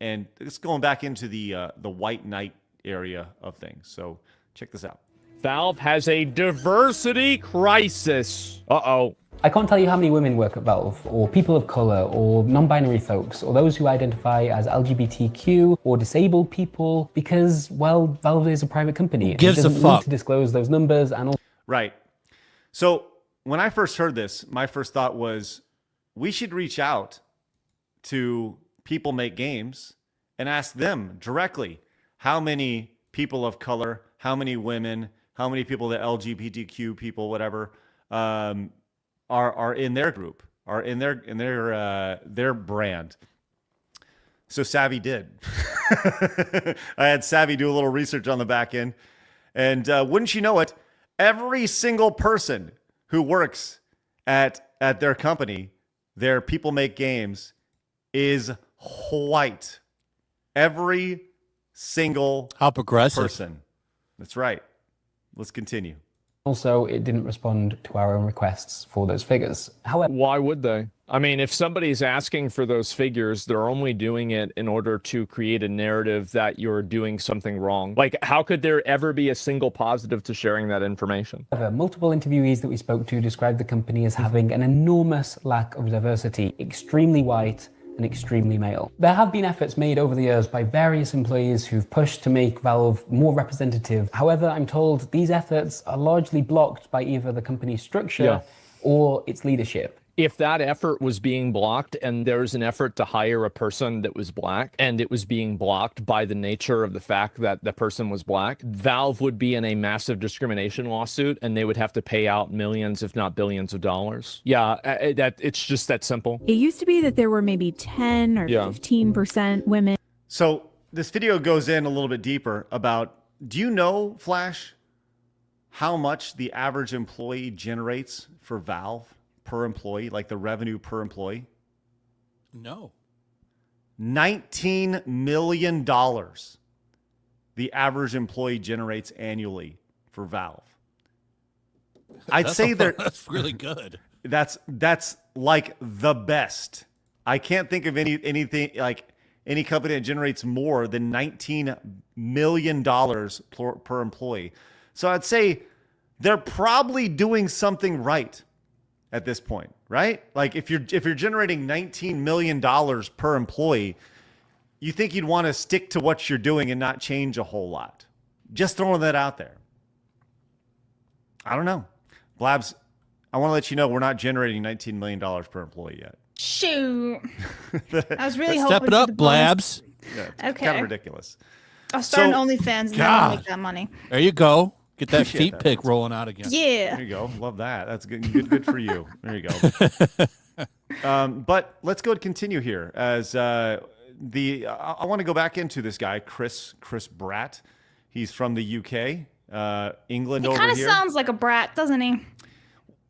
And it's going back into the White Knight area of things. So check this out. Valve has a diversity crisis. Uh-oh. I can't tell you how many women work at Valve, or people of color, or non-binary folks, or those who identify as LGBTQ or disabled people, because, well, Valve is a private company. Who gives a doesn't fuck? need to disclose those numbers and all. Right. So when I first heard this, my first thought was we should reach out to People Make Games and ask them directly how many people of color, how many women, how many people, the LGBTQ people, whatever, are in their group, are in their brand. So Savvy did. I had Savvy do a little research on the back end, and wouldn't you know it, every single person who works at their company, their People Make Games, is white. Every single How progressive. person. That's right. Let's continue. Also, it didn't respond to our own requests for those figures. However, Why would they? I mean, if somebody's asking for those figures, they're only doing it in order to create a narrative that you're doing something wrong. Like, how could there ever be a single positive to sharing that information? multiple interviewees that we spoke to described the company as having an enormous lack of diversity, extremely white and extremely male. There have been efforts made over the years by various employees who've pushed to make Valve more representative. However, I'm told these efforts are largely blocked by either the company's structure or its leadership. If that effort was being blocked and there's an effort to hire a person that was black and it was being blocked by the nature of the fact that the person was black, Valve would be in a massive discrimination lawsuit and they would have to pay out millions, if not billions of dollars. Yeah, it's just that simple. It used to be that there were maybe 10 or 15% women. So this video goes in a little bit deeper about, do you know, Flash, how much the average employee generates for Valve per employee, like the revenue per employee? No. $19 million the average employee generates annually for Valve. I'd say that's really good. That's like the best. I can't think of anything like any company that generates more than $19 million per employee. So I'd say they're probably doing something right at this point, right? Like if you're generating $19 million per employee, you think you'd want to stick to what you're doing and not change a whole lot. Just throwing that out there. I don't know. Blabs, I want to let you know we're not generating $19 million per employee yet. Shoot. I was really hoping. Step it up, Blabs. Yeah, it's Okay. kind of ridiculous. I'll start an OnlyFans and then I'll make that money. There you go. Get that Appreciate feet that. pic rolling out again. Yeah. There you go. Love that. That's good for you. There you go. But let's go and continue here as I want to go back into this guy, Chris Bratt. He's from the UK, England over here. He kind of sounds like a brat, doesn't he?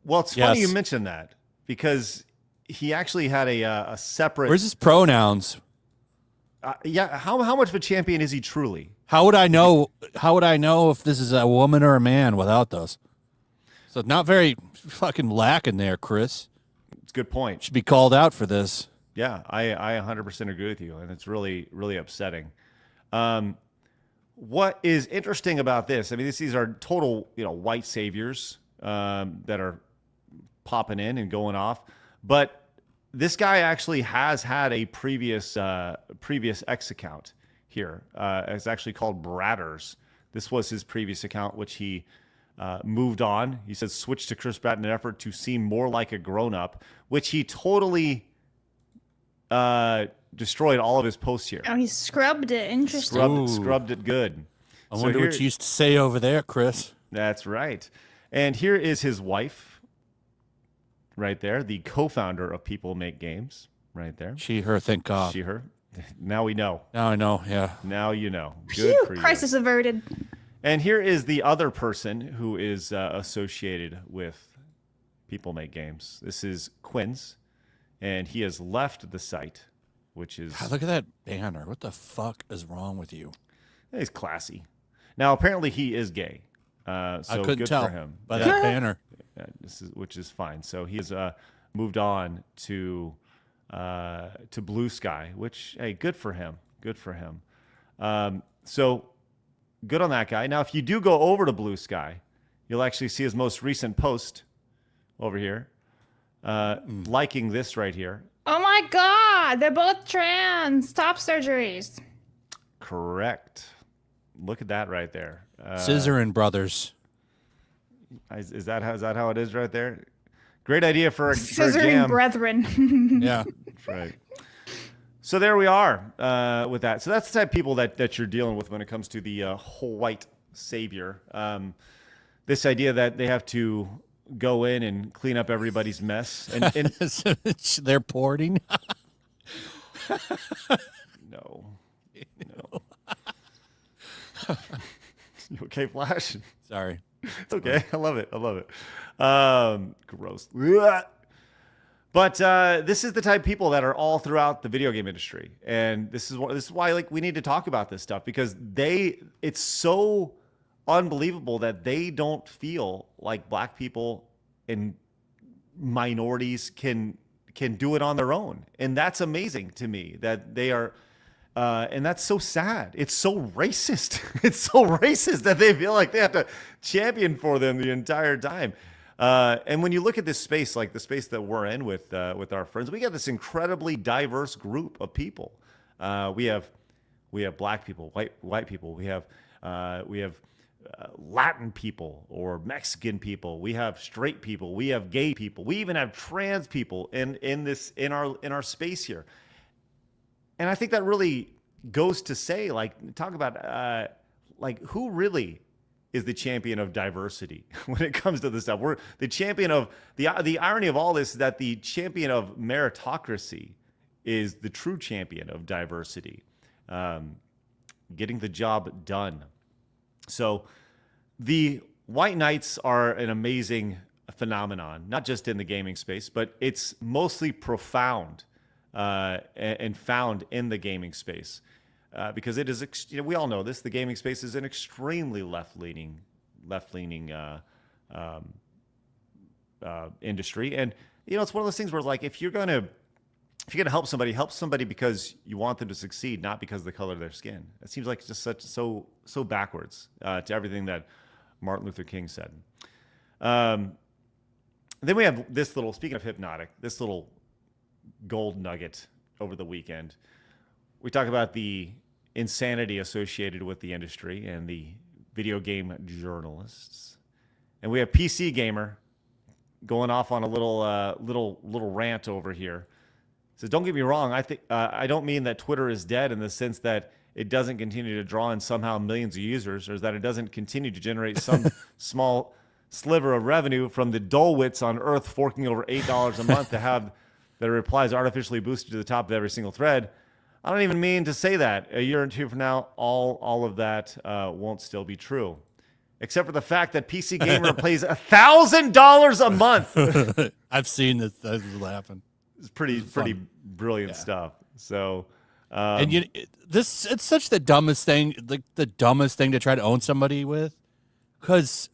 Well, it's funny you mentioned that because he actually had a separate. Where's his pronouns? Yeah, how much of a champion is he truly? How would I know? How would I know if this is a woman or a man without those? So not very fucking lacking there, Chris. It's a good point. Should be called out for this. Yeah, I 100% agree with you, and it's really, really upsetting. What is interesting about this? I mean, these are total, white saviors that are popping in and going off, but this guy actually has had a previous X account here. It's actually called Bratters. This was his previous account, which he moved on. He says switch to Chris Bratt in an effort to seem more like a grown-up, which he totally destroyed all of his posts here. Oh, he scrubbed it. Interesting. Scrubbed it good. I wonder what you used to say over there, Chris. That's right. And here is his wife right there, the co-founder of People Make Games right there. She, her, thank God. She, her. Now we know. Now I know, yeah. Now you know. Good for you. Crisis averted. And here is the other person who is associated with people make games. This is Quinn's, and he has left the site, which is... God, look at that banner. What the fuck is wrong with you? He's classy. Now, apparently he is gay. So I couldn't good tell for him. by that banner. Which is fine. So he has moved on to Blue Sky, which, hey, good for him. Good for him. So good on that guy. Now, if you do go over to Blue Sky, you'll actually see his most recent post over here, liking this right here. Oh my God, they're both trans. Top surgeries. Correct. Look at that right there. Scissoring brothers. Is that how it is right there? Great idea for a Scissoring jam. brethren. Yeah, that's right. So there we are with that. So that's the type of people that you're dealing with when it comes to the white savior. This idea that they have to go in and clean up everybody's mess. And they're porting? No. You okay, Flash? Sorry. It's okay. I love it. Gross. But this is the type of people that are all throughout the video game industry, and this is why like we need to talk about this stuff, because it's so unbelievable that they don't feel like black people and minorities can do it on their own, and that's amazing to me that they are. And that's so sad. It's so racist. It's so racist that they feel like they have to champion for them the entire time. And when you look at this space, like the space that we're in with our friends, we got this incredibly diverse group of people. We have black people, white people. We have Latin people or Mexican people. We have straight people. We have gay people. We even have trans people in our space here. And I think that really goes to say, like, talk about, like, who really is the champion of diversity when it comes to this stuff? We're the champion of, the irony of all this is that the champion of meritocracy is the true champion of diversity, getting the job done. So the White Knights are an amazing phenomenon, not just in the gaming space, but it's mostly profound and found in the gaming space, because it is, we all know this. The gaming space is an extremely left-leaning industry, and it's one of those things where, like, if you're gonna help somebody because you want them to succeed, not because of the color of their skin. It seems like just so backwards to everything that Martin Luther King said. Then we have this little, speaking of hypnotic, this little gold nugget over the weekend. We talk about the insanity associated with the industry and the video game journalists, and we have PC Gamer going off on a little rant over here. So don't get me wrong. I don't mean that Twitter is dead in the sense that it doesn't continue to draw in somehow millions of users, or that it doesn't continue to generate some small sliver of revenue from the dull wits on Earth forking over $8 a month to have their replies artificially boosted to the top of every single thread. I don't even mean to say that. A year or two from now, all of that won't still be true, except for the fact that PC Gamer pays $1,000 a month. I've seen this. This is laughing. It's pretty brilliant stuff. So, and it's such the dumbest thing, the dumbest thing to try to own somebody with, because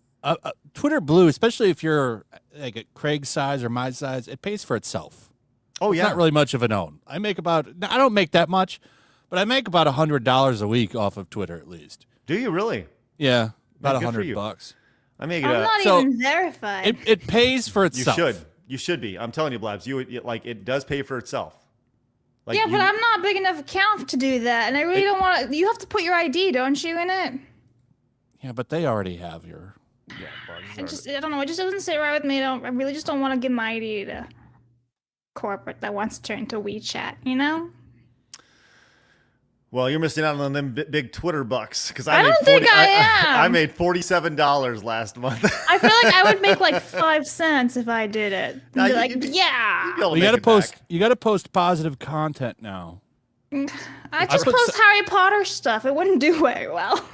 Twitter Blue, especially if you're like at Craig's size or my size, it pays for itself. Oh, it's not really much of an own. I don't make that much, but I make about $100 a week off of Twitter at least. Do you really? Yeah, about $100. I make it. I'm not even verified. It pays for itself. You should be. I'm telling you, Blabs. It does pay for itself. But I'm not big enough account to do that, and I really don't want to. You have to put your ID, don't you, in it? Yeah, but they already have your. Yeah, I don't know. It just doesn't sit right with me. I really just don't want to give my ID to corporate that wants to turn to WeChat, Well, you're missing out on them big Twitter bucks, because I don't think I am. I made $47 last month. I feel like I would make like 5 cents if I did it. No, be you like, You got to post positive content now. I just post Harry Potter stuff. It wouldn't do very well.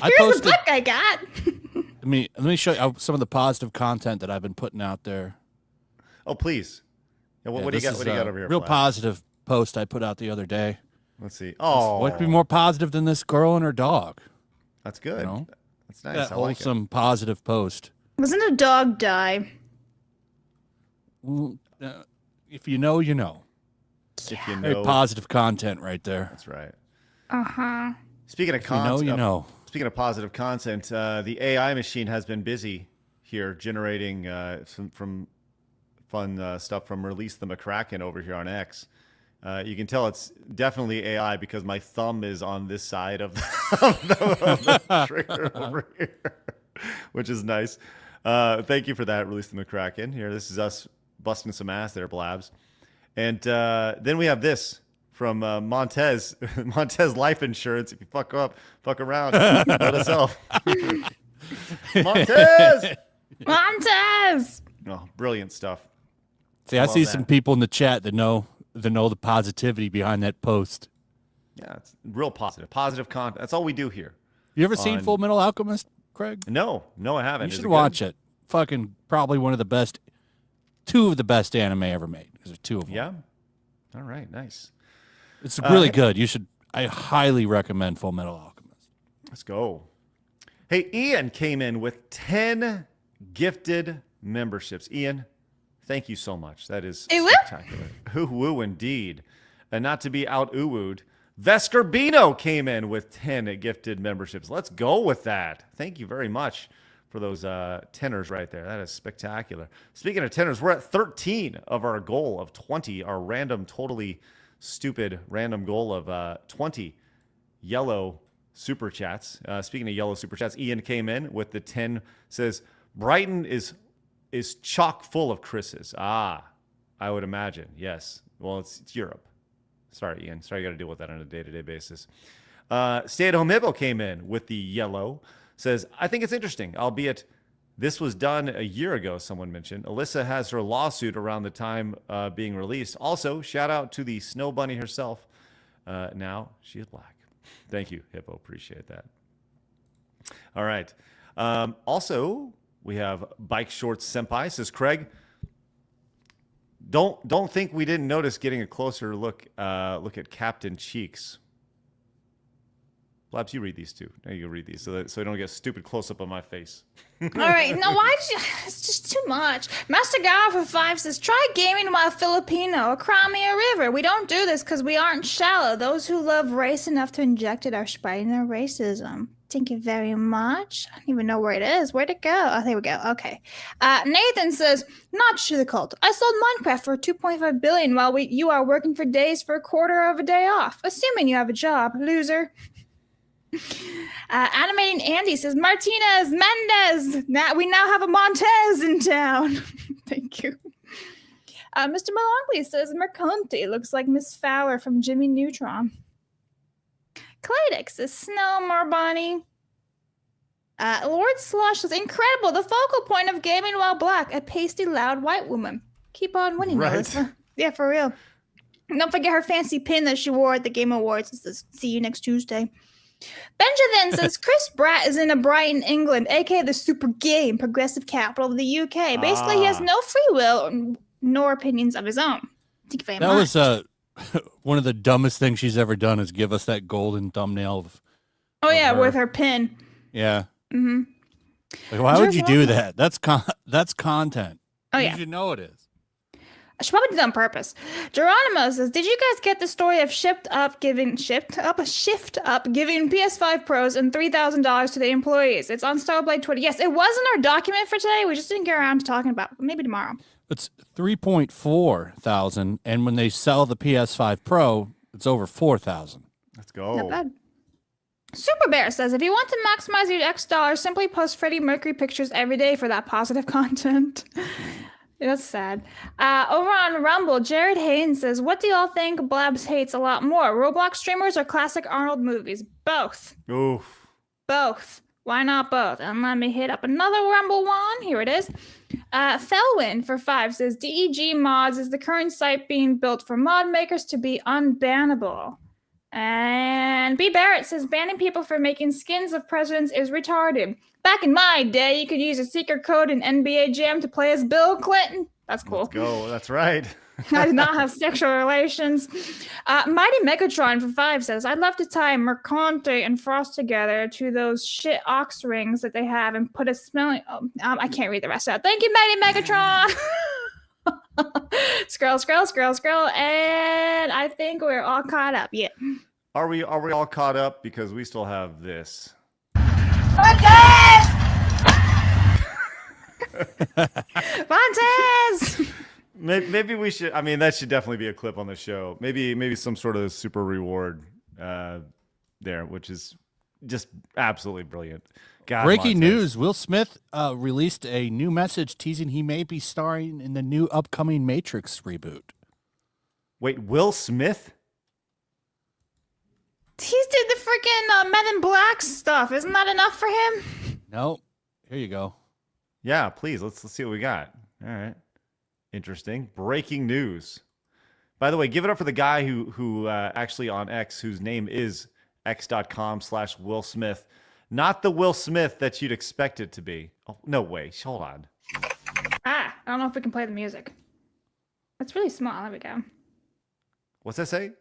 Here's the book I got. Let me show you some of the positive content that I've been putting out there. Oh, please. Yeah, what do you got? What do you got over here? Real Flash? positive post I put out the other day. Let's see. Oh, what could be more positive than this girl and her dog? That's good. You know? That's nice. That I like wholesome, positive post. Wasn't a dog die? Well, if you know, you know. If you know, very positive content right there. That's right. Uh-huh. Speaking of content, you know. Speaking of positive content, the AI machine has been busy here generating some from fun stuff from Release the McCracken over here on X. You can tell it's definitely AI because my thumb is on this side of the trigger over here, which is nice. Thank you for that, Release the McCracken. Here, this is us busting some ass there, Blabs. And then we have this from Montez. Montez Life Insurance. If you fuck around, let us help. Montez! Montez! Oh, brilliant stuff. See, I see some people in the chat that know the positivity behind that post. Yeah, it's real positive. Positive content. That's all we do here. You ever seen Full Metal Alchemist, Craig? No, I haven't. You Is should it watch good? it. Fucking probably two of the best anime ever made. Because there's two of them. Yeah. All right, nice. It's really good. I highly recommend Full Metal Alchemist. Let's go. Hey, Ian came in with 10 gifted memberships. Ian, thank you so much. That is spectacular. Woo indeed. And not to be out ooh-wooed, Veskerbino came in with 10 gifted memberships. Let's go with that. Thank you very much for those tenors right there. That is spectacular. Speaking of tenors, we're at 13 of our goal of 20, our random, totally stupid random goal of 20 yellow super chats. Speaking of yellow super chats, Ian came in with the 10, says, Brighton is chock full of Chris's. I would imagine. Yes. Well, it's Europe. Sorry, Ian. Sorry you got to deal with that on a day-to-day basis. Stay at Home Hippo came in with the yellow. Says, I think it's interesting, albeit this was done a year ago, someone mentioned. Alyssa has her lawsuit around the time being released. Also, shout out to the Snow Bunny herself. Now she is black. Thank you, Hippo. Appreciate that. All right. Also, we have Bike Shorts Senpai. Says, Craig, don't think we didn't notice getting a closer look at Captain Cheeks. Blabs, you read these too. Now you read these so I don't get a stupid close up on my face. All right, no, why did you? It's just too much. Master Gara for 5 says, try gaming while Filipino, cry me a river. We don't do this because we aren't shallow. Those who love race enough to inject it are spreading their racism. Thank you very much. I don't even know where it is. Where'd it go? Oh, there we go. Okay. Nathan says, not sugarcoat. I sold Minecraft for $2.5 billion while you are working for days for a quarter of a day off. Assuming you have a job, loser. Animating Andy says, Martinez, Mendez. We now have a Montez in town. Thank you. Mr. Malongly says, Merconte looks like Miss Fowler from Jimmy Neutron. Cladix says, Snowmore Bunny. Lord Slush says, incredible. The focal point of gaming while black. A pasty, loud white woman. Keep on winning, right. Melissa. Yeah, for real. And don't forget her fancy pin that she wore at the Game Awards. It says, see you next Tuesday. Benjamin says, Chris Bratt is in a Brighton, England, aka the super gay and progressive capital of the UK. Basically, he has no free will nor opinions of his own. Thank you very much. That was one of the dumbest things she's ever done is give us that golden thumbnail of yeah, her. with her pin. Yeah. Mm-hmm. Like, why would you do that? That's content. Oh, yeah. You should know it is. I should probably do that on purpose. Geronimo says, did you guys get the story of Shift Up giving PS5 Pros and $3,000 to the employees? It's on Starblade Twitter. Yes, it was in our document for today. We just didn't get around to talking about it. Maybe tomorrow. It's 3,400, and when they sell the PS5 Pro, it's over 4,000. Let's go. Not bad. Super Bear says, if you want to maximize your X dollars, simply post Freddie Mercury pictures every day for that positive content. That's sad. Over on Rumble, Jared Haynes says, what do y'all think Blabs hates a lot more? Roblox streamers or classic Arnold movies? Both. Oof. Both. Why not both? And let me hit up another Rumble one. Here it is. Felwyn for 5 says, DEG Mods is the current site being built for mod makers to be unbannable. And B. Barrett says, banning people for making skins of presidents is retarded. Back in my day, you could use a secret code in NBA Jam to play as Bill Clinton. That's cool. Let's go. That's right. I did not have sexual relations. Mighty Megatron for 5 says, I'd love to tie Mercante and Frost together to those shit ox rings that they have and put a smelling... I can't read the rest of that. Thank you, Mighty Megatron! Scroll. And I think we're all caught up. Yeah. Are we all caught up? Because we still have this. Montez! Maybe we should. I mean, that should definitely be a clip on the show. Maybe some sort of super reward there, which is just absolutely brilliant. God, Breaking Montez. news: Will Smith released a new message teasing he may be starring in the new upcoming Matrix reboot. Wait, Will Smith? He did the freaking Men in Black stuff. Isn't that enough for him? No. Here you go. Yeah, please. Let's see what we got. All right. Interesting. Breaking news. By the way, give it up for the guy who actually on X, whose name is x.com/Will Smith. Not the Will Smith that you'd expect it to be. Oh, no way. Hold on. I don't know if we can play the music. It's really small. There we go. What's that say?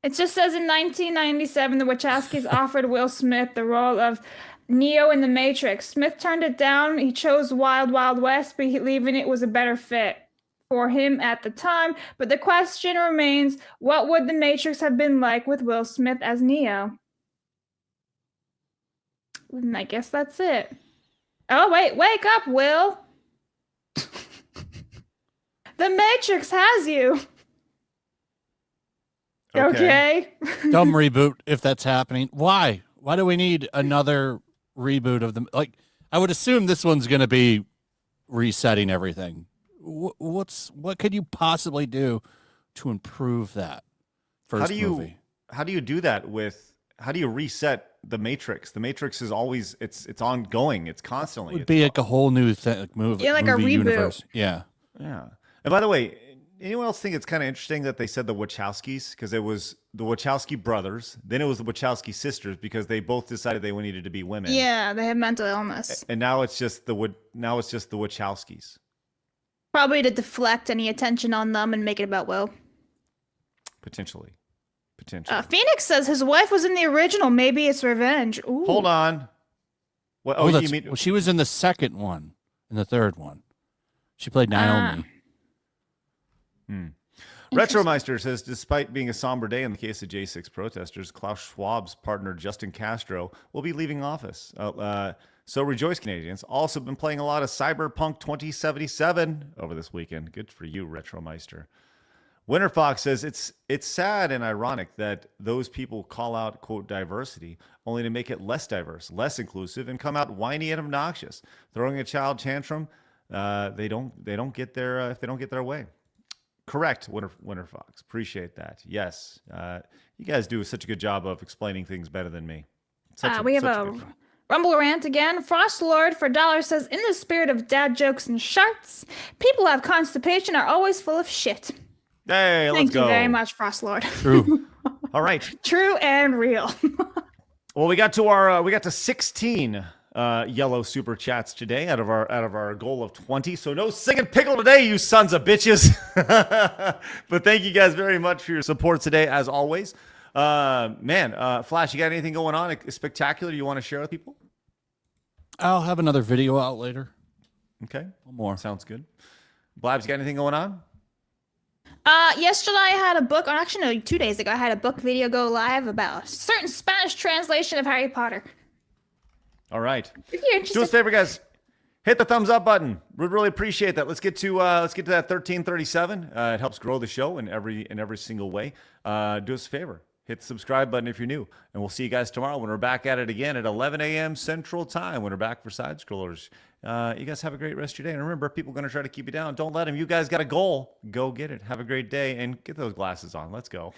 It just says in 1997, the Wachowskis offered Will Smith the role of Neo in The Matrix. Smith turned it down. He chose Wild Wild West, believing it was a better fit for him at the time. But the question remains, what would The Matrix have been like with Will Smith as Neo? And I guess that's it. Oh, wait, wake up, Will. The Matrix has you. Okay. Dumb reboot if that's happening. Why? Why do we need another reboot of them? Like, I would assume this one's going to be resetting everything. What could you possibly do to improve that first movie? How do you do that with? How do you reset the Matrix? The Matrix is always it's ongoing. It's constantly. It would be like a whole new movie. Yeah, like a reboot. Universe. Yeah. Yeah. And by the way, anyone else think it's kind of interesting that they said the Wachowskis, because it was the Wachowski brothers, then it was the Wachowski sisters, because they both decided they needed to be women. Yeah, they have mental illness. And now it's just the Wachowskis. Probably to deflect any attention on them and make it about Will. Potentially. Phoenix says his wife was in the original. Maybe it's revenge. Ooh. Hold on. What? Oh, you mean? Well, she was in the second one, in the third one. She played Naomi. Retromeister says, despite being a somber day in the case of J6 protesters, Klaus Schwab's partner Justin Castro will be leaving office. So rejoice, Canadians. Also been playing a lot of Cyberpunk 2077 over this weekend. Good for you, Retromeister. Winter Fox says, it's sad and ironic that those people call out, quote, diversity, only to make it less diverse, less inclusive, and come out whiny and obnoxious. Throwing a child tantrum, they don't get their if they don't get their way. Correct, Winter Fox. Appreciate that. Yes, you guys do such a good job of explaining things better than me. We have a Rumble rant again. Frost Lord for $1 says, in the spirit of dad jokes and sharts, people who have constipation are always full of shit. Hey, let's go. Thank you very much, Frost Lord. True. All right. True and real. Well, we got to 16 yellow super chats today out of our goal of 20. So no singing pickle today, you sons of bitches. But thank you guys very much for your support today, as always. Flash, you got anything going on spectacular you want to share with people? I'll have another video out later. Okay. One more. Sounds good. Blabs, you got anything going on? Yesterday I had a book, or actually no, 2 days ago, I had a book video go live about a certain Spanish translation of Harry Potter. All right. If you're interested. Do us a favor, guys. Hit the thumbs up button. We'd really appreciate that. Let's get to that 1337. It helps grow the show in every single way. Do us a favor. Hit the subscribe button if you're new. And we'll see you guys tomorrow when we're back at it again at 11 a.m. Central Time when we're back for Side Scrollers. You guys have a great rest of your day. And remember, people are going to try to keep you down. Don't let them. You guys got a goal. Go get it. Have a great day and get those glasses on. Let's go.